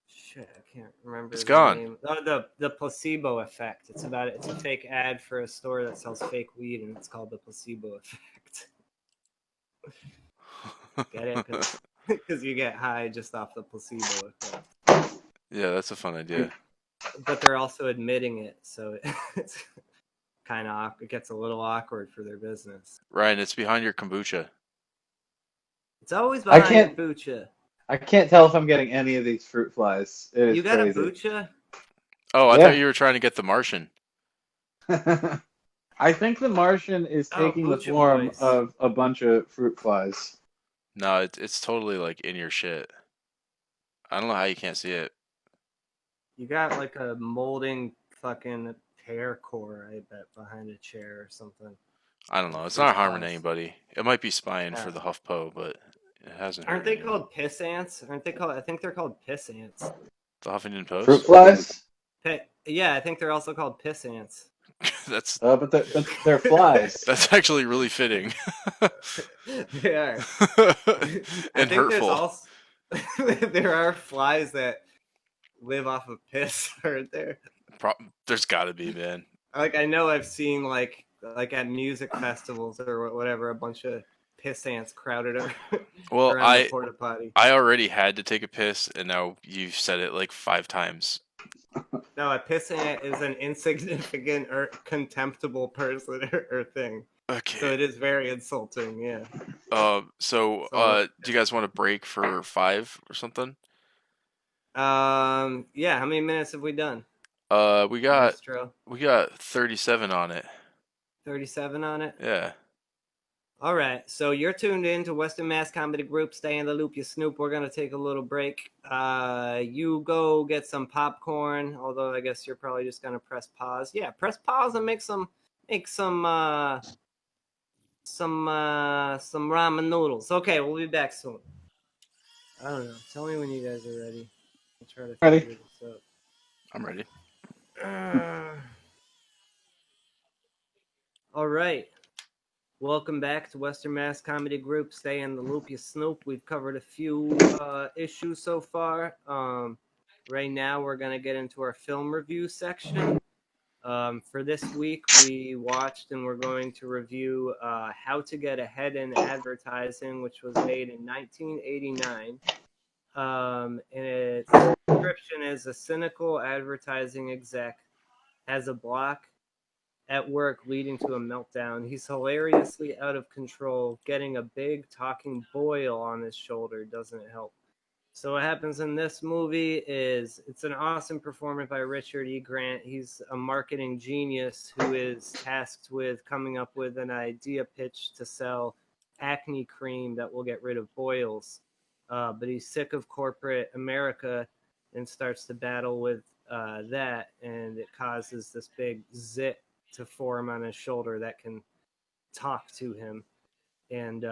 Speaker 1: shit, I can't remember.
Speaker 2: It's
Speaker 1: the
Speaker 2: gone.
Speaker 1: name. Oh, the placebo effect. It's a fake ad for a store that sells fake weed, and it's called the placebo effect. Get it? Because you get high just off the placebo effect.
Speaker 2: Yeah, that's a fun idea.
Speaker 1: But they're also admitting it, so it's kind of it gets a little awkward for their business.
Speaker 2: Ryan, it's behind your kombucha.
Speaker 1: It's always behind
Speaker 3: can't-
Speaker 1: kombucha.
Speaker 3: I can't tell if I'm getting any of these fruit flies. It is
Speaker 1: You got a
Speaker 3: crazy.
Speaker 1: bucha?
Speaker 2: Oh, I thought
Speaker 3: Yeah.
Speaker 2: you were trying to get the Martian.
Speaker 3: I think the Martian is
Speaker 1: Oh,
Speaker 3: taking the
Speaker 1: bucha
Speaker 3: form
Speaker 1: boys.
Speaker 3: of a bunch of fruit flies.
Speaker 2: No, it's totally like in your shit. I don't know how you can't see it.
Speaker 1: You got like a molding fucking hair core, I bet, behind a chair or something.
Speaker 2: I don't know. It's
Speaker 1: Fruit
Speaker 2: not harming
Speaker 1: flies.
Speaker 2: anybody. It might be spying for
Speaker 1: Yeah.
Speaker 2: the HuffPo, but it hasn't
Speaker 1: Aren't
Speaker 2: hurt
Speaker 1: they
Speaker 2: anyone.
Speaker 1: called piss ants? Aren't they called? I think they're called piss ants.
Speaker 2: The Huffington
Speaker 3: Fruit
Speaker 2: Post?
Speaker 3: flies?
Speaker 1: Yeah, I think they're also called piss ants.
Speaker 2: that's
Speaker 3: But they're flies.
Speaker 2: that's actually really fitting.
Speaker 1: They are. I
Speaker 2: And
Speaker 1: think there's
Speaker 2: hurtful.
Speaker 1: also there are flies that live off of piss, aren't there?
Speaker 2: There's gotta be, man.
Speaker 1: Like I know I've seen like at music festivals or whatever a bunch of piss ants crowded
Speaker 2: Well,
Speaker 1: around the porta potty.
Speaker 2: I already had to take a piss, and now you've said it like 5 times.
Speaker 1: No, a piss ant is an insignificant or contemptible person or thing.
Speaker 2: Okay.
Speaker 1: So it is very insulting, yeah.
Speaker 2: So,
Speaker 1: So,
Speaker 2: do you guys want to break for 5 or something?
Speaker 1: yeah, how many minutes have we done?
Speaker 2: We got
Speaker 1: Maestro?
Speaker 2: 37 on it.
Speaker 1: 37 on it?
Speaker 2: Yeah.
Speaker 1: All right, so you're tuned in to Western Mass Comedy Group. Stay in the loop, you Snoop. We're gonna take a little break. You go get some popcorn. Although I guess you're probably just gonna press pause. Yeah, press pause and make some ramen noodles. Okay, we'll be back soon. I don't know. Tell me when you guys are ready. I'll try to
Speaker 3: Ready?
Speaker 1: figure this out.
Speaker 2: I'm ready.
Speaker 1: All right. Welcome back to Western Mass Comedy Group. Stay in the loop, you Snoop. We've covered a few issues so far. Right now, we're going to get into our film review section. For this week, we watched and we're going to review How to Get Ahead in Advertising, which was made in 1989. And its description is a cynical advertising exec has a block at work leading to a meltdown. He's hilariously out of control. Getting a big talking boil on his shoulder doesn't help. So what happens in this movie is it's an awesome performance by Richard E. Grant. He's a marketing genius who is tasked with coming up with an idea pitch to sell acne cream that will get rid of boils. But he's sick of corporate America and starts to battle with that, and it causes this big zit to form on his shoulder that can talk to him. And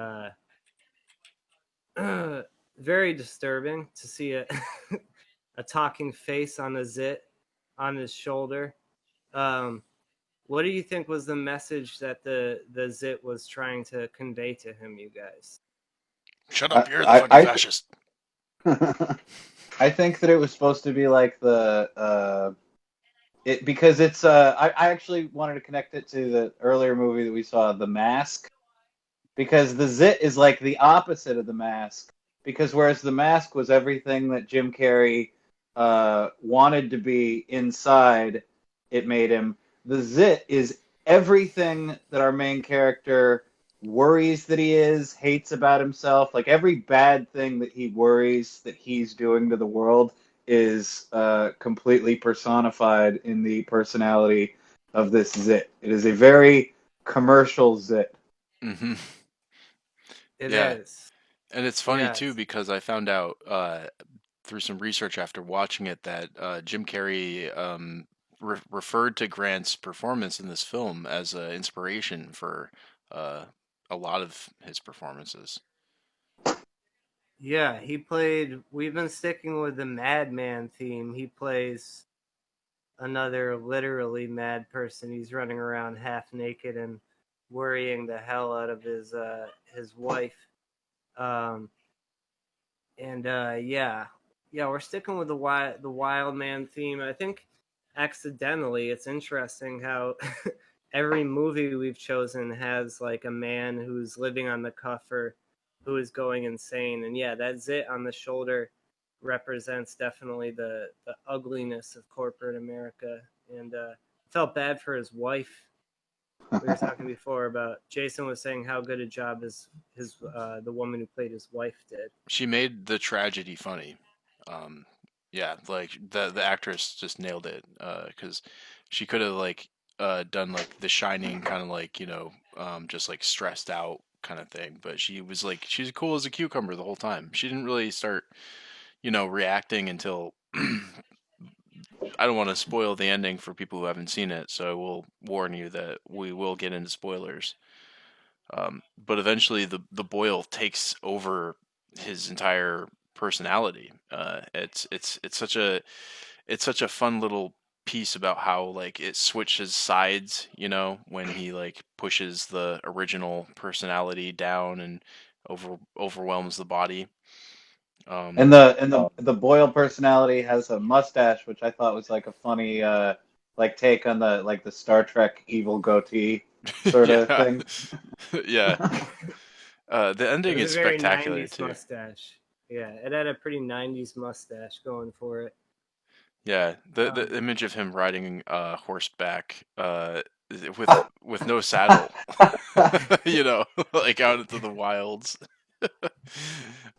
Speaker 1: very disturbing to see a a talking face on a zit on his shoulder. What do you think was the message that the zit was trying to convey to him, you guys?
Speaker 2: Shut up, you're the
Speaker 3: I,
Speaker 2: fucking
Speaker 3: I,
Speaker 2: fascist.
Speaker 3: I think that it was supposed to be like because it's I actually wanted to connect it to the earlier movie that we saw, The Mask, because the zit is like the opposite of the mask. Because whereas the mask was everything that Jim Carrey wanted to be inside, it made him. The zit is everything that our main character worries that he is, hates about himself. Like every bad thing that he worries that he's doing to the world is completely personified in the personality of this zit. It is a very commercial zit.
Speaker 2: Mm-hmm.
Speaker 1: It
Speaker 2: Yeah.
Speaker 1: is.
Speaker 2: And it's funny
Speaker 1: Yes.
Speaker 2: too because I found out through some research after watching it that Jim Carrey referred to Grant's performance in this film as an inspiration for a lot of his performances.
Speaker 1: Yeah, he played. We've been sticking with the madman theme. He plays another literally mad person. He's running around half naked and worrying the hell out of his wife. Um, and yeah, we're sticking with the wild man theme. I think accidentally, it's interesting how every movie we've chosen has like a man who's living on the cuff or who is going insane. And yeah, that zit on the shoulder represents definitely the ugliness of corporate America. And felt bad for his wife We were talking before about Jason was saying how good a job the woman who played his wife did.
Speaker 2: She made the tragedy funny. Yeah, like the actress just nailed it. Because she could have like done like The Shining, kind of like just like stressed out kind of thing. But she's cool as a cucumber the whole time. She didn't really start reacting until I don't want to spoil the ending for people who haven't seen it, so I will warn you that we will get into spoilers. But eventually, the Boyle takes over his entire personality. It's such a fun little piece about how like it switches sides. When he like pushes the original personality down and overwhelms the body.
Speaker 3: And the Boyle personality has a mustache, which I thought was like a funny like take on the Star Trek evil goatee sort of
Speaker 2: Yeah,
Speaker 3: thing.
Speaker 2: yeah. The
Speaker 1: It
Speaker 2: ending
Speaker 1: was
Speaker 2: is
Speaker 1: a very
Speaker 2: spectacular
Speaker 1: 90s
Speaker 2: too.
Speaker 1: mustache. Yeah, it had a pretty 90s mustache going for it.
Speaker 2: Yeah, the image of him riding horseback with no saddle, like out into the wilds.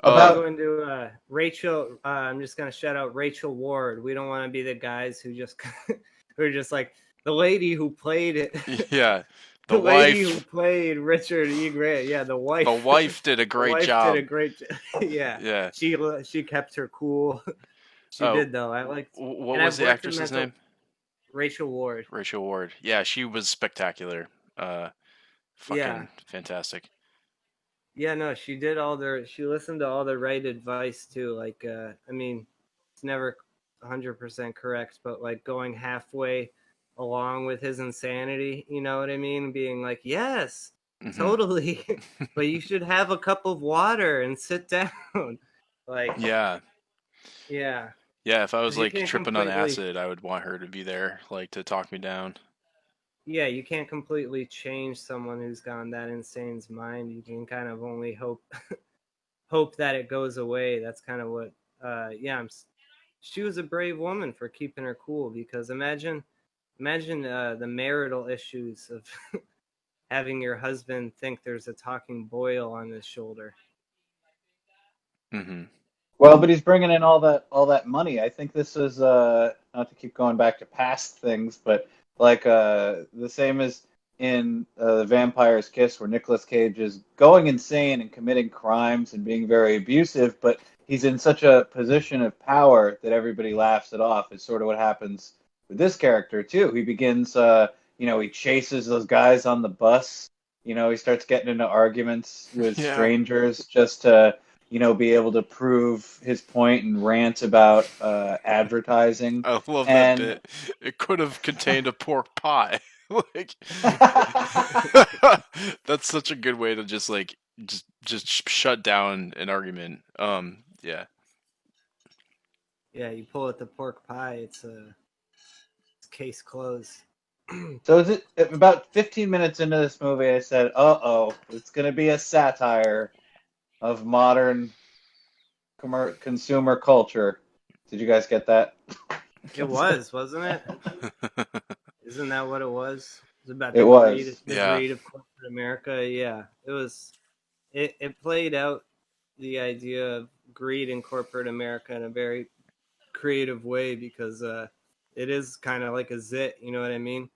Speaker 1: I'm gonna
Speaker 3: About
Speaker 1: go into Rachel. I'm just gonna shout out Rachel Ward. We don't want to be the guys who just who are just like the lady who played it.
Speaker 2: Yeah,
Speaker 1: The
Speaker 2: the
Speaker 1: lady who
Speaker 2: wife.
Speaker 1: played Richard E. Grant. Yeah, the wife.
Speaker 2: The wife did a
Speaker 1: The
Speaker 2: great
Speaker 1: wife did a
Speaker 2: job.
Speaker 1: great. Yeah,
Speaker 2: Yeah.
Speaker 1: she kept her cool. She
Speaker 2: Oh,
Speaker 1: did though. I liked,
Speaker 2: what
Speaker 1: and
Speaker 2: was
Speaker 1: I've
Speaker 2: the
Speaker 1: worked in
Speaker 2: actress's
Speaker 1: mental.
Speaker 2: name?
Speaker 1: Rachel Ward.
Speaker 2: Rachel Ward. Yeah, she was spectacular.
Speaker 1: Yeah,
Speaker 2: Fucking fantastic.
Speaker 1: yeah. No, she did all their. She listened to all the right advice too. Like, I mean, it's never 100% correct, but like going halfway along with his insanity. You know what I mean? Being like, yes,
Speaker 2: Hmm.
Speaker 1: totally, but you should have a cup of water and sit down. Like,
Speaker 2: Yeah.
Speaker 1: yeah,
Speaker 2: Yeah, if I was
Speaker 1: because you
Speaker 2: like
Speaker 1: can't
Speaker 2: tripping on
Speaker 1: completely.
Speaker 2: acid, I would want her to be there, like to talk me down.
Speaker 1: Yeah, you can't completely change someone who's gone that insane's mind. You can kind of only hope that it goes away. That's kind of what. Yeah, she was a brave woman for keeping her cool because imagine the marital issues of having your husband think there's a talking boil on his shoulder.
Speaker 2: Hmm.
Speaker 3: Well, but he's bringing in all that money. I think this is not to keep going back to past things, but like the same as in The Vampire's Kiss, where Nicolas Cage is going insane and committing crimes and being very abusive, but he's in such a position of power that everybody laughs it off. It's sort of what happens with this character too. He begins, he chases those guys on the bus. He starts getting into arguments with
Speaker 2: Yeah,
Speaker 3: strangers just to be able to prove his point and rant about advertising.
Speaker 2: I love that
Speaker 3: And
Speaker 2: bit. It could have contained a pork pie. Like, that's such a good way to just like just shut down an argument. Yeah.
Speaker 1: Yeah, you pull at the pork pie, it's case closed.
Speaker 3: so is it about 15 minutes into this movie, I said, "Uh-oh, it's going to be a satire of modern consumer culture." Did you guys get that?
Speaker 1: It was, wasn't it? Isn't that what it was? It was about
Speaker 3: It
Speaker 1: the
Speaker 3: was.
Speaker 2: Yeah.
Speaker 1: greed of corporate America. Yeah, it was. It played out the idea of greed in corporate America in a very creative way because it is kind of like a zit. You know what I mean?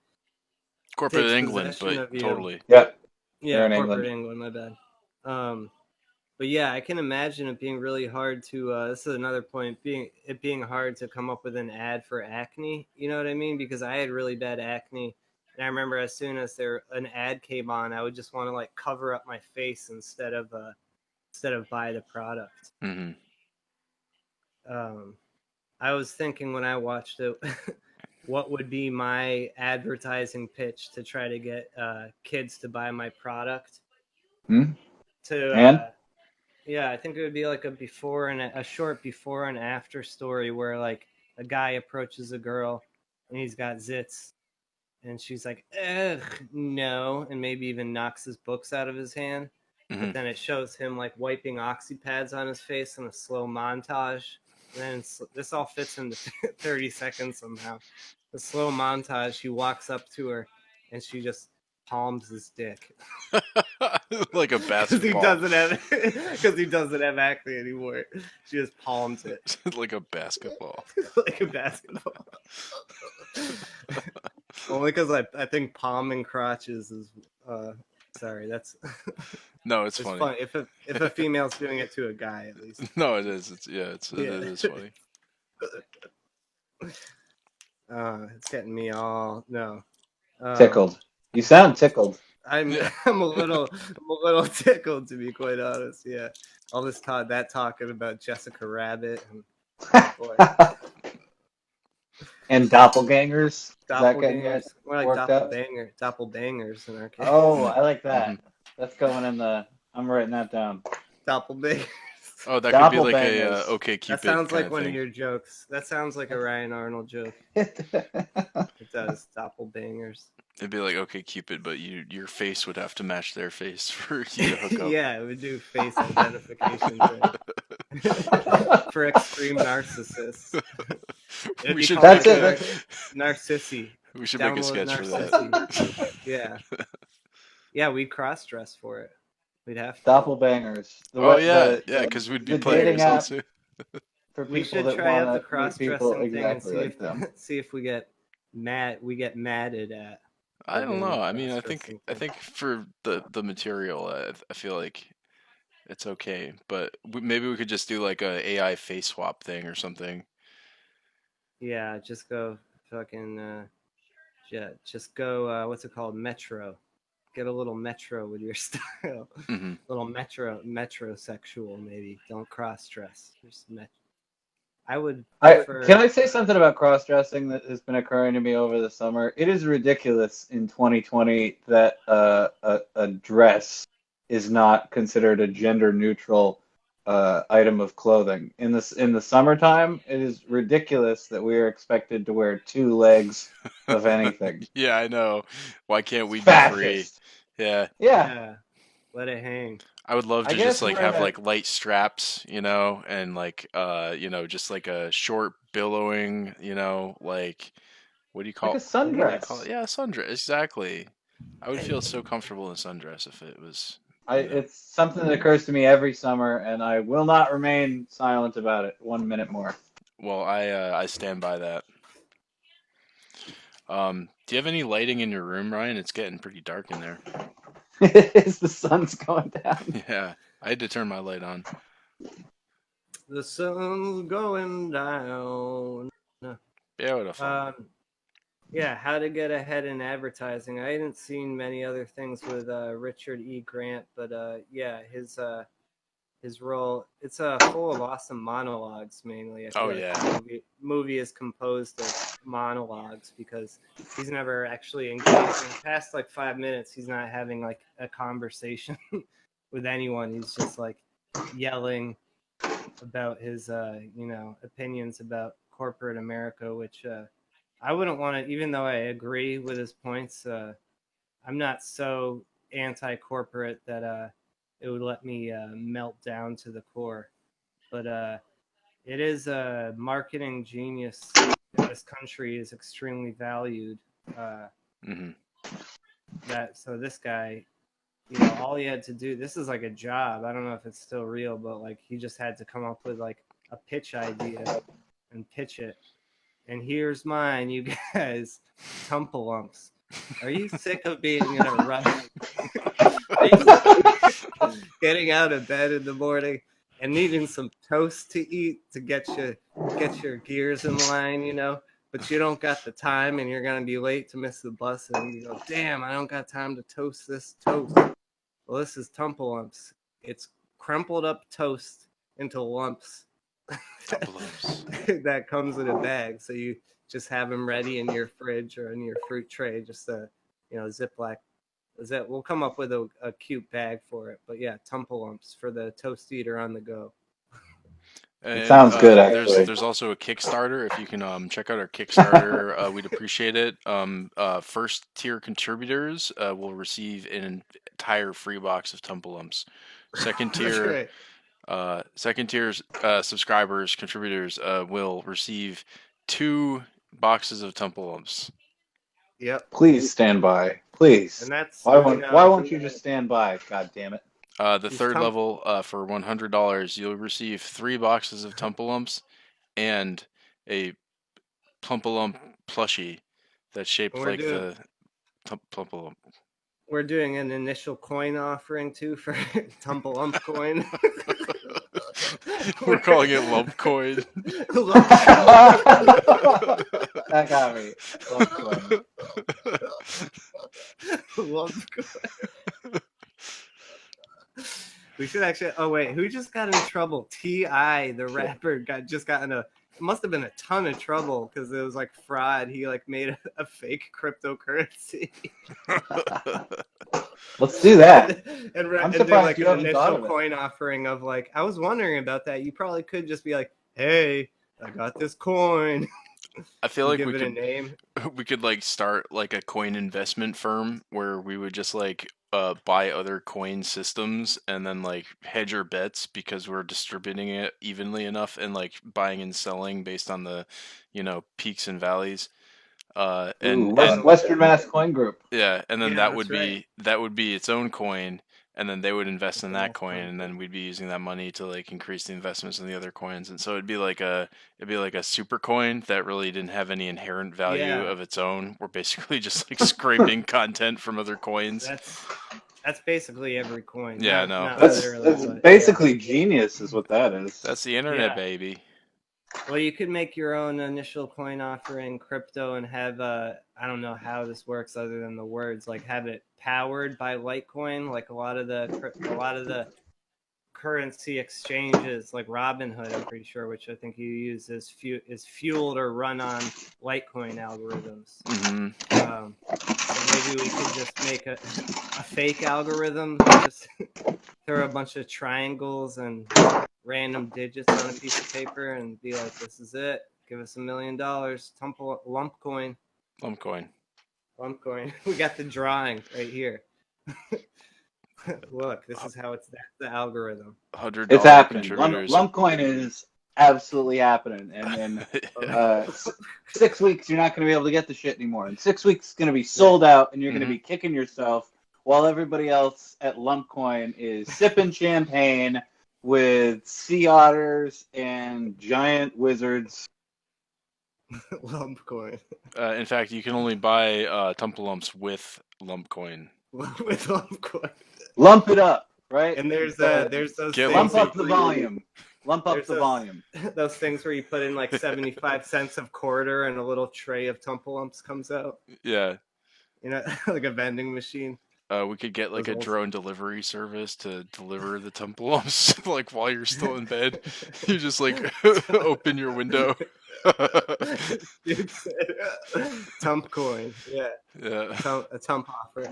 Speaker 2: Corporate
Speaker 1: Takes
Speaker 2: England,
Speaker 1: possession
Speaker 2: but
Speaker 1: of you.
Speaker 2: totally.
Speaker 3: Yep, they're
Speaker 1: Yeah,
Speaker 3: in
Speaker 1: corporate
Speaker 3: England.
Speaker 1: England. My bad. Um, but yeah, I can imagine it being really hard to. This is another point. Being hard to come up with an ad for acne. You know what I mean? Because I had really bad acne, and I remember as soon as an ad came on, I would just want to like cover up my face instead of buy the product.
Speaker 2: Hmm.
Speaker 1: Um, I was thinking when I watched it, what would be my advertising pitch to try to get kids to buy my product?
Speaker 3: Hmm?
Speaker 1: To
Speaker 3: And
Speaker 1: Yeah, I think it would be like a short before and after story where like a guy approaches a girl and he's got zits and she's like, ugh, no, and maybe even knocks his books out of his hand.
Speaker 2: Hmm.
Speaker 1: But then it shows him like wiping oxy pads on his face in a slow montage. And then this all fits into 30 seconds somehow. The slow montage, he walks up to her and she just palms his dick
Speaker 2: Like a
Speaker 1: because he
Speaker 2: basketball.
Speaker 1: he doesn't have acne anymore. She just palms it
Speaker 2: Like a basketball.
Speaker 1: like a basketball. Only because I think palming crotches is sorry, that's
Speaker 2: No, it's
Speaker 1: it's
Speaker 2: funny.
Speaker 1: fun if a female's doing it to a guy at least.
Speaker 2: No, it is. It is funny.
Speaker 1: It's getting me all no.
Speaker 3: Tickled. You sound tickled.
Speaker 1: I'm
Speaker 2: Yeah.
Speaker 1: I'm a little tickled, to be quite honest. Yeah, all this talking about Jessica Rabbit and boy,
Speaker 3: And doppelgangers. Is that getting you
Speaker 1: doppelgangers. More like
Speaker 3: worked up?
Speaker 1: doppelbangers in our case.
Speaker 3: Oh, I like that.
Speaker 2: Mhm.
Speaker 3: That's going in the. I'm writing that down.
Speaker 1: Doppelbangers.
Speaker 2: Oh, that could be like a
Speaker 3: Doppelbangers.
Speaker 2: OK
Speaker 1: That
Speaker 2: Cupid
Speaker 1: sounds
Speaker 2: kind
Speaker 1: like
Speaker 2: of
Speaker 1: one
Speaker 2: thing.
Speaker 1: of your jokes. That sounds like a Ryan Arnold joke. It does. Doppelbangers.
Speaker 2: It'd be like OK Cupid, but your face would have to match their face for you to hook up.
Speaker 1: Yeah, it would do face identification for extreme narcissists. It'd
Speaker 2: We
Speaker 1: be
Speaker 2: should
Speaker 1: called
Speaker 3: That's
Speaker 2: make
Speaker 3: it.
Speaker 2: a,
Speaker 3: That's it.
Speaker 1: Narcissi.
Speaker 2: we should make a
Speaker 1: Download
Speaker 2: sketch for that.
Speaker 1: Narcissi. Yeah. Yeah, we'd cross dress for it. We'd have to.
Speaker 3: Doppelbangers.
Speaker 2: Oh yeah, because we'd be
Speaker 3: the
Speaker 2: playing
Speaker 3: dating
Speaker 2: ourselves
Speaker 3: app
Speaker 2: too.
Speaker 3: for
Speaker 1: We
Speaker 3: people
Speaker 1: should
Speaker 3: that
Speaker 1: try out
Speaker 3: want
Speaker 1: the
Speaker 3: to
Speaker 1: cross
Speaker 3: meet people
Speaker 1: dressing thing and
Speaker 3: exactly like them.
Speaker 1: see if we get madded at.
Speaker 2: I don't know. I mean,
Speaker 1: Cross-dressing
Speaker 2: I
Speaker 1: thing.
Speaker 2: think for the material, I feel like it's okay, but maybe we could just do like a AI face swap thing or something.
Speaker 1: Yeah, just go fucking just go what's it called? Metro. Get a little metro with your style.
Speaker 2: Hmm
Speaker 1: Little metrosexual maybe. Don't cross dress. Just I would prefer
Speaker 3: Can I say something about cross dressing that has been occurring to me over the summer? It is ridiculous in 2020 that a dress is not considered a gender neutral item of clothing. In the summertime, it is ridiculous that we are expected to wear two legs of anything.
Speaker 2: Yeah, I know. Why can't we be free?
Speaker 3: Fascist.
Speaker 2: Yeah.
Speaker 1: Yeah. Let it hang.
Speaker 2: I would love
Speaker 3: I
Speaker 2: to just
Speaker 3: guess
Speaker 2: like
Speaker 3: we're
Speaker 2: have
Speaker 3: in a-
Speaker 2: like light straps, and like just like a short billowing, like what do you
Speaker 3: like
Speaker 2: call
Speaker 3: a
Speaker 2: what do they call
Speaker 3: sundress.
Speaker 2: it? Yeah, sundress. Exactly. I would feel so comfortable in a sundress if it was,
Speaker 3: It's something that occurs to me every summer, and I will not remain silent about it 1 minute more.
Speaker 2: well, I stand by that. Do you have any lighting in your room, Ryan? It's getting pretty dark in there.
Speaker 3: As the sun's going down.
Speaker 2: Yeah, I had to turn my light on.
Speaker 1: The sun's going down.
Speaker 2: Yeah, what a fun.
Speaker 1: Yeah, how to get ahead in advertising. I hadn't seen many other things with Richard E. Grant, but yeah, his role, it's full of awesome monologues mainly. I feel like
Speaker 2: yeah.
Speaker 1: the movie is composed of monologues because he's never actually engaged. In the past like 5 minutes, he's not having like a conversation with anyone. He's just like yelling about his opinions about corporate America, which I wouldn't want to, even though I agree with his points. I'm not so anti-corporate that it would let me melt down to the core. But it is a marketing genius in this country is extremely valued.
Speaker 2: Mm-hmm.
Speaker 1: So this guy, all he had to do, this is like a job. I don't know if it's still real, but like he just had to come up with like a pitch idea and pitch it. And here's mine, you guys, Tumplelumps. Are you sick of being in a rush? Getting out of bed in the morning and needing some toast to eat to get your gears in line, but you don't got the time and you're gonna be late to miss the bus, and you go, damn, I don't got time to toast this toast. Well, this is Tumplelumps. It's crumpled up toast into lumps that comes in a bag, so you just have them ready in your fridge or in your fruit tray, just Ziploc. We'll come up with a cute bag for it. But yeah, Tumplelumps for the toast eater on the go.
Speaker 3: It sounds good, actually.
Speaker 2: There's also a Kickstarter. If you can check out our Kickstarter, we'd appreciate it. First tier contributors will receive an entire free box of Tumplelumps. Second tier, subscribers, contributors will receive 2 boxes of Tumplelumps.
Speaker 1: Yep.
Speaker 3: Please stand by. Please.
Speaker 1: And that's
Speaker 3: Why won't you just stand by? God damn it.
Speaker 2: The
Speaker 1: These
Speaker 2: third
Speaker 1: tum-
Speaker 2: level, for $100, you'll receive 3 boxes of Tumpalumps and a Plumpalump plushie that's shaped
Speaker 1: We're
Speaker 2: like
Speaker 1: doing-
Speaker 2: the Plumpalump.
Speaker 1: We're doing an initial coin offering too for Tumple-Ump coin.
Speaker 2: We're calling it Lump Coin.
Speaker 3: That got me. Lump coin.
Speaker 1: Lump coin. We should actually. Oh wait, who just got in trouble? T.I. the rapper just got in a. It must have been a ton of trouble because it was like fraud. He like made a fake cryptocurrency.
Speaker 3: Let's do that.
Speaker 1: and
Speaker 3: I'm
Speaker 1: did
Speaker 3: surprised
Speaker 1: like
Speaker 3: you
Speaker 1: an
Speaker 3: haven't thought
Speaker 1: initial
Speaker 3: of it.
Speaker 1: coin offering of like. I was wondering about that. You probably could just be like, "Hey, I got this coin."
Speaker 2: I feel
Speaker 1: You
Speaker 2: like
Speaker 1: give
Speaker 2: we
Speaker 1: it a
Speaker 2: could
Speaker 1: name.
Speaker 2: we could like start like a coin investment firm where we would just like buy other coin systems and then like hedge our bets because we're distributing it evenly enough and like buying and selling based on the peaks and valleys. And
Speaker 3: Western Mass Coin Group.
Speaker 2: yeah, and then
Speaker 1: Yeah,
Speaker 2: that
Speaker 1: that's
Speaker 2: would
Speaker 1: right.
Speaker 2: be its own coin, and then they would invest in that
Speaker 1: That's
Speaker 2: coin,
Speaker 1: fun.
Speaker 2: and then we'd be using that money to like increase the investments in the other coins, and so it'd be like a super coin that really didn't have any inherent value
Speaker 1: Yeah.
Speaker 2: of its own. We're basically just like scraping content from other coins.
Speaker 1: That's basically every coin.
Speaker 2: Yeah,
Speaker 1: Not
Speaker 2: no.
Speaker 1: literally,
Speaker 3: That's
Speaker 1: but,
Speaker 3: basically genius, is what that is.
Speaker 2: That's the internet,
Speaker 1: Yeah.
Speaker 2: baby.
Speaker 1: Well, you could make your own initial coin offering crypto and have I don't know how this works other than the words, like have it powered by Litecoin, like a lot of the currency exchanges, like Robinhood, I'm pretty sure, which I think you use is fueled or run on Litecoin algorithms.
Speaker 2: Hmm.
Speaker 1: So maybe we could just make a fake algorithm, just throw a bunch of triangles and random digits on a piece of paper and be like, "This is it. Give us $1 million. Lump coin.
Speaker 2: Lump coin.
Speaker 1: Lump coin." We got the drawing right here. Look, this is how that's the algorithm.
Speaker 2: $100
Speaker 3: It's happening.
Speaker 2: contributors.
Speaker 3: Lump coin is absolutely happening. And in 6 weeks, you're not going to be able to get the shit anymore. In 6 weeks, it's going to be sold out, and you're going to be kicking yourself while everybody else at Lump coin is sipping champagne with sea otters and giant wizards.
Speaker 1: Lump coin.
Speaker 2: In fact, you can only buy Tumpalumps with Lump coin.
Speaker 1: With lump coin.
Speaker 3: Lump it up, right?
Speaker 1: And there's those
Speaker 2: Get
Speaker 1: things
Speaker 3: lump
Speaker 1: where
Speaker 3: up the volume. Lump up
Speaker 1: There's
Speaker 3: the
Speaker 1: those-
Speaker 3: volume.
Speaker 1: those things where you put in like 75 cents of quarter and a little tray of Tumple-Umps comes out.
Speaker 2: Yeah.
Speaker 1: Like a vending machine.
Speaker 2: We could get like
Speaker 1: Those
Speaker 2: a
Speaker 1: old-
Speaker 2: drone delivery service to deliver the Tumpalumps like while you're still in bed. You just like open your window.
Speaker 1: Tump coin. Yeah.
Speaker 2: Yeah.
Speaker 1: A tump offer.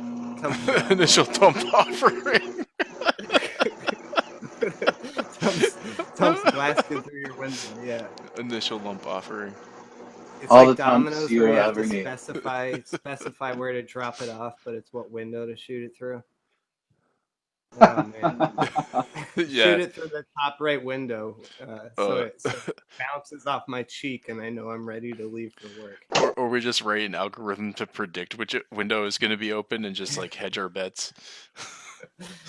Speaker 2: Initial Tump offering.
Speaker 1: Tump's blasted through your window. Yeah.
Speaker 2: Initial lump offering.
Speaker 1: It's
Speaker 3: All
Speaker 1: like
Speaker 3: the Tumps
Speaker 1: Domino's
Speaker 3: you
Speaker 1: where you
Speaker 3: will
Speaker 1: have to
Speaker 3: ever need.
Speaker 1: specify where to drop it off, but it's what window to shoot it through. Oh man.
Speaker 2: Yeah.
Speaker 1: Shoot it through the top right window, so it bounces off my cheek, and I know I'm ready to leave for work.
Speaker 2: Or we just write an algorithm to predict which window is going to be open and just like hedge our bets.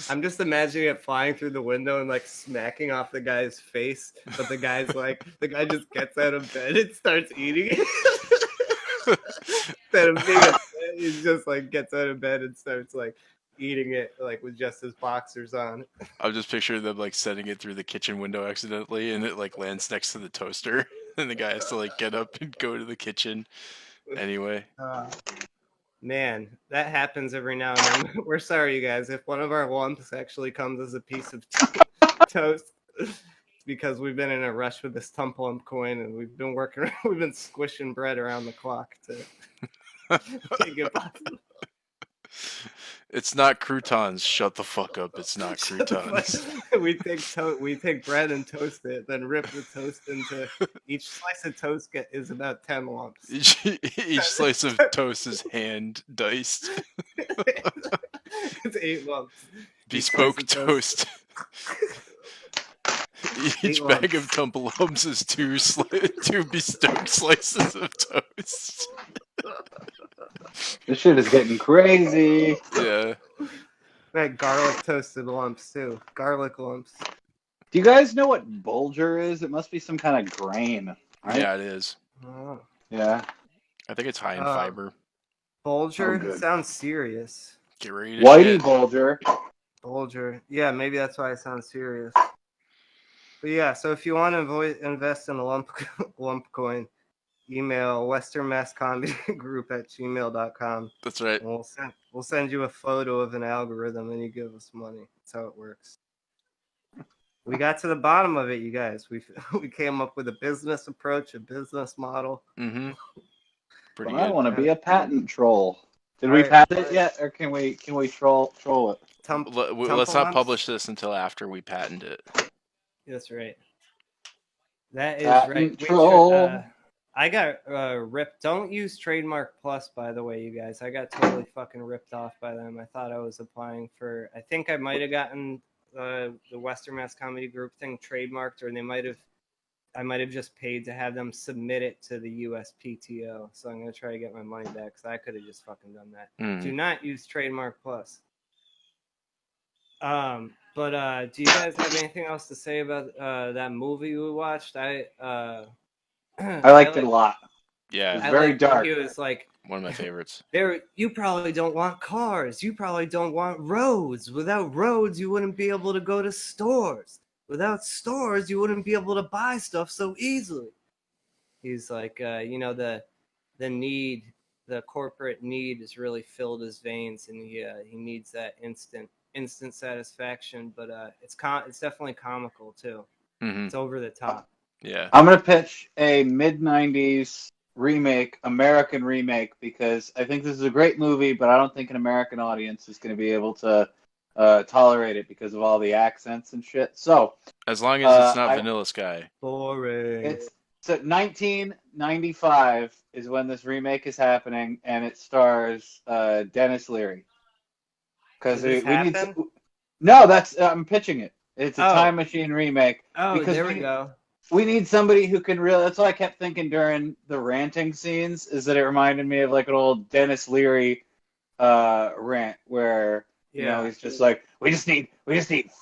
Speaker 1: I'm just imagining it flying through the window and like smacking off the guy's face, but the guy just gets out of bed and starts eating it. Instead of being upset, he just like gets out of bed and starts like eating it like with just his boxers on.
Speaker 2: I'm just picturing them like setting it through the kitchen window accidentally, and it like lands next to the toaster, and the guy has to like get up and go to the kitchen. Anyway.
Speaker 1: Man, that happens every now and then. We're sorry, you guys. If one of our lumps actually comes as a piece of toast, it's because we've been in a rush with this Tumple-Ump coin, and we've been squishing bread around the clock to make it possible.
Speaker 2: It's not croutons. Shut the fuck up. It's not croutons.
Speaker 1: We take bread and toast it, then rip the toast into each slice of toast is about 10 lumps.
Speaker 2: Each slice of toast is hand diced.
Speaker 1: It's 8 lumps.
Speaker 2: Bespoke toast. Each bag of Tumblums is two bestowed slices of toast.
Speaker 3: This shit is getting crazy.
Speaker 2: Yeah.
Speaker 1: Right, garlic toasted lumps too. Garlic lumps.
Speaker 3: Do you guys know what bulgur is? It must be some kind of grain, right?
Speaker 2: Yeah, it is.
Speaker 1: Oh.
Speaker 3: Yeah.
Speaker 2: I think it's high in fiber.
Speaker 1: Bulgur?
Speaker 3: Oh, good.
Speaker 1: Sounds serious.
Speaker 2: Get ready to
Speaker 3: Whitey
Speaker 2: shit.
Speaker 3: bulgur.
Speaker 1: Bulgur. Yeah, maybe that's why it sounds serious. But yeah, so if you want to invest in a lump coin, email westernmasscomedygroup@gmail.com.
Speaker 2: That's right.
Speaker 1: And we'll send you a photo of an algorithm and you give us money. That's how it works. We got to the bottom of it, you guys. We came up with a business approach, a business model.
Speaker 2: Mm-hmm. Pretty
Speaker 3: Well, I
Speaker 2: good.
Speaker 3: want to be a patent troll. Did
Speaker 1: All
Speaker 3: we
Speaker 1: right.
Speaker 3: patent it yet, or can we troll it?
Speaker 2: Let's not publish this until after we patent it.
Speaker 1: That's right. That is
Speaker 3: Patent
Speaker 1: right.
Speaker 3: troll.
Speaker 1: I got ripped. Don't use Trademark Plus, by the way, you guys. I got totally fucking ripped off by them. I thought I was applying for. I think I might have gotten the Western Mass Comedy Group thing trademarked, or I might have just paid to have them submit it to the USPTO. So I'm gonna try to get my money back because I could have just fucking done that. Do not use Trademark Plus. But do you guys have anything else to say about that movie we watched? I
Speaker 3: liked it a lot.
Speaker 2: Yeah,
Speaker 3: It's very dark.
Speaker 1: It was like
Speaker 2: one of my favorites.
Speaker 1: You probably don't want cars. You probably don't want roads. Without roads, you wouldn't be able to go to stores. Without stores, you wouldn't be able to buy stuff so easily. He's like, the need, the corporate need is really filled his veins, and he needs that instant satisfaction. But it's definitely comical too.
Speaker 2: Mm-hmm.
Speaker 1: It's over the top.
Speaker 2: Yeah.
Speaker 3: I'm gonna pitch a mid-90s American remake, because I think this is a great movie, but I don't think an American audience is going to be able to tolerate it because of all the accents and shit. So
Speaker 2: as long as it's not Vanilla Sky.
Speaker 1: Boring.
Speaker 3: So 1995 is when this remake is happening, and it stars Dennis Leary. Because we need I'm pitching it. It's a time machine remake.
Speaker 1: Oh, there we go.
Speaker 3: We need somebody who can really. That's what I kept thinking during the ranting scenes. Is that it reminded me of like an old Dennis Leary rant where he's just like, we just need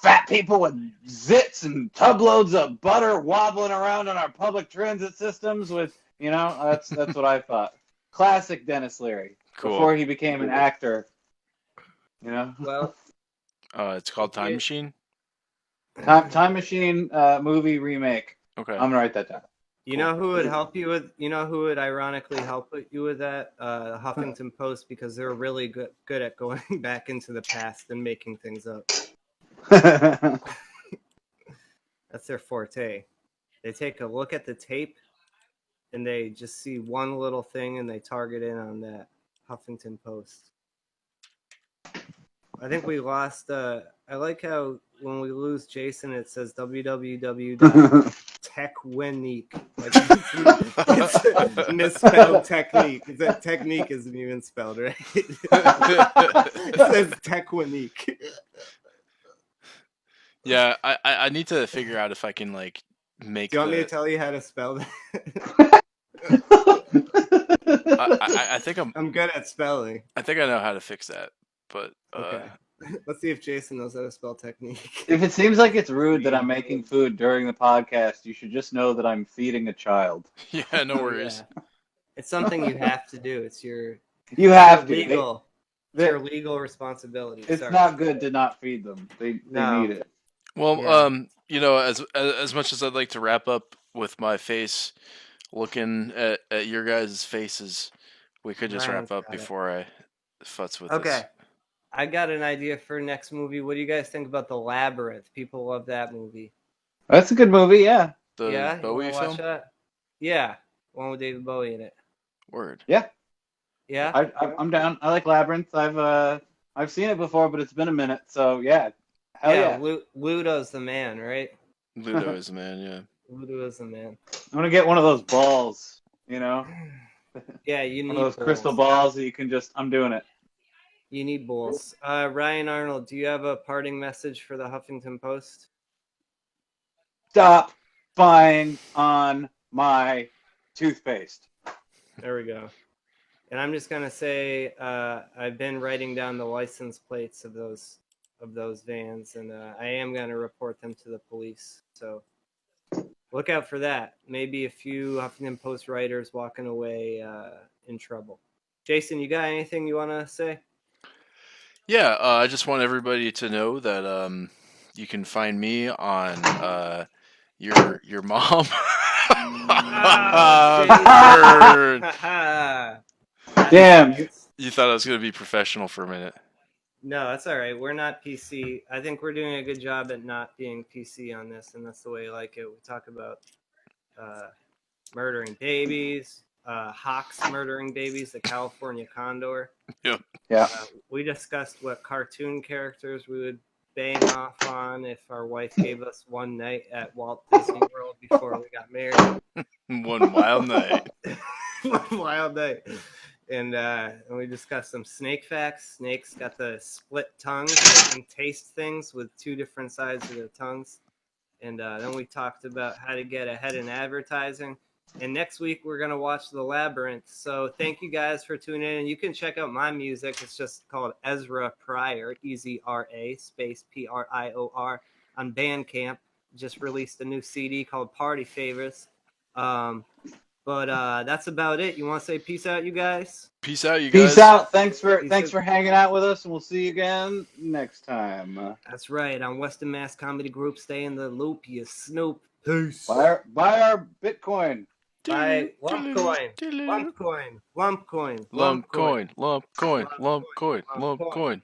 Speaker 3: fat people with zits and tub loads of butter wobbling around on our public transit systems with that's what I thought. Classic Dennis Leary. Cool. Before he became an actor.
Speaker 1: Well,
Speaker 2: it's called Time Machine.
Speaker 3: Time Machine movie remake.
Speaker 2: Okay.
Speaker 3: I'm gonna write that down.
Speaker 1: You know who would help you with? You know who would ironically help you with that? Huffington Post, because they're really good at going back into the past and making things up. That's their forte. They take a look at the tape and they just see one little thing and they target in on that. Huffington Post. I think we lost. I like how when we lose Jason, it says www.techwenique. Like it's misspelled technique. That technique isn't even spelled right. It says Techwenique.
Speaker 2: Yeah, I need to figure out if I can make.
Speaker 1: Do you want me to tell you how to spell that?
Speaker 2: I think
Speaker 1: I'm good at spelling.
Speaker 2: I think I know how to fix that, but
Speaker 1: okay. Let's see if Jason knows how to spell technique.
Speaker 3: If it seems like it's rude that I'm making food during the podcast, you should just know that I'm feeding a child.
Speaker 2: Yeah, no worries.
Speaker 1: Yeah. It's something you have to do. It's your
Speaker 3: legal.
Speaker 1: It's your legal responsibility.
Speaker 3: It's not good to not feed them. They need it.
Speaker 2: Well, as much as I'd like to wrap up with my face looking at your guys' faces, we could just wrap up before I futz with this.
Speaker 1: Okay. I got an idea for next movie. What do you guys think about The Labyrinth? People love that movie.
Speaker 3: That's a good movie, yeah.
Speaker 2: The Bowie film?
Speaker 1: Watch that? Yeah. One with David Bowie in it.
Speaker 2: Word.
Speaker 3: Yeah.
Speaker 1: Yeah?
Speaker 3: I'm down. I like Labyrinth. I've seen it before, but it's been a minute, so yeah. Hell yeah.
Speaker 1: Ludo's the man, right?
Speaker 2: Ludo is the man, yeah.
Speaker 1: Ludo is the man.
Speaker 3: I'm going to get one of those balls, Yeah,
Speaker 1: you need
Speaker 3: one of those crystal balls that you can just, I'm doing it.
Speaker 1: You need bulls. Ryan Arnold, do you have a parting message for the Huffington Post?
Speaker 3: stop spying on my toothpaste.
Speaker 1: There we go. And I'm just gonna say I've been writing down the license plates of those vans, and I am gonna report them to the police. So look out for that. Maybe a few Huffington Post writers walking away in trouble. Jason, you got anything you want to say?
Speaker 2: Yeah, I just want everybody to know that you can find me on your mom. Burn.
Speaker 3: Damn,
Speaker 2: You thought I was gonna be professional for a minute.
Speaker 1: No, that's all right. We're not PC. I think we're doing a good job at not being PC on this, and that's the way I like it. We talk about murdering babies, hawks murdering babies, the California condor.
Speaker 2: Yep.
Speaker 3: Yeah.
Speaker 1: We discussed what cartoon characters we would bang off on if our wife gave us one night at Walt Disney World before we got married.
Speaker 2: One wild night.
Speaker 1: One wild night. And we discussed some snake facts. Snakes got the split tongues. They can taste things with two different sides of their tongues. And then we talked about how to get ahead in advertising. And next week, we're going to watch The Labyrinth. So thank you guys for tuning in. And you can check out my music. It's just called Ezra Prior, E-Z-R-A, space P-R-I-O-R, on Bandcamp. Just released a new CD called Party Favors. But that's about it. You want to say peace out, you guys?
Speaker 2: Peace out, you guys.
Speaker 3: Peace out. Thanks for hanging out with us, and we'll see you again next time.
Speaker 1: That's right. On Western Mass Comedy Group, stay in the loop, you Snoop. Peace.
Speaker 3: Buy our Bitcoin.
Speaker 1: Buy lump coin. Lump coin. Lump coin.
Speaker 2: Lump coin. Lump coin. Lump coin. Lump coin.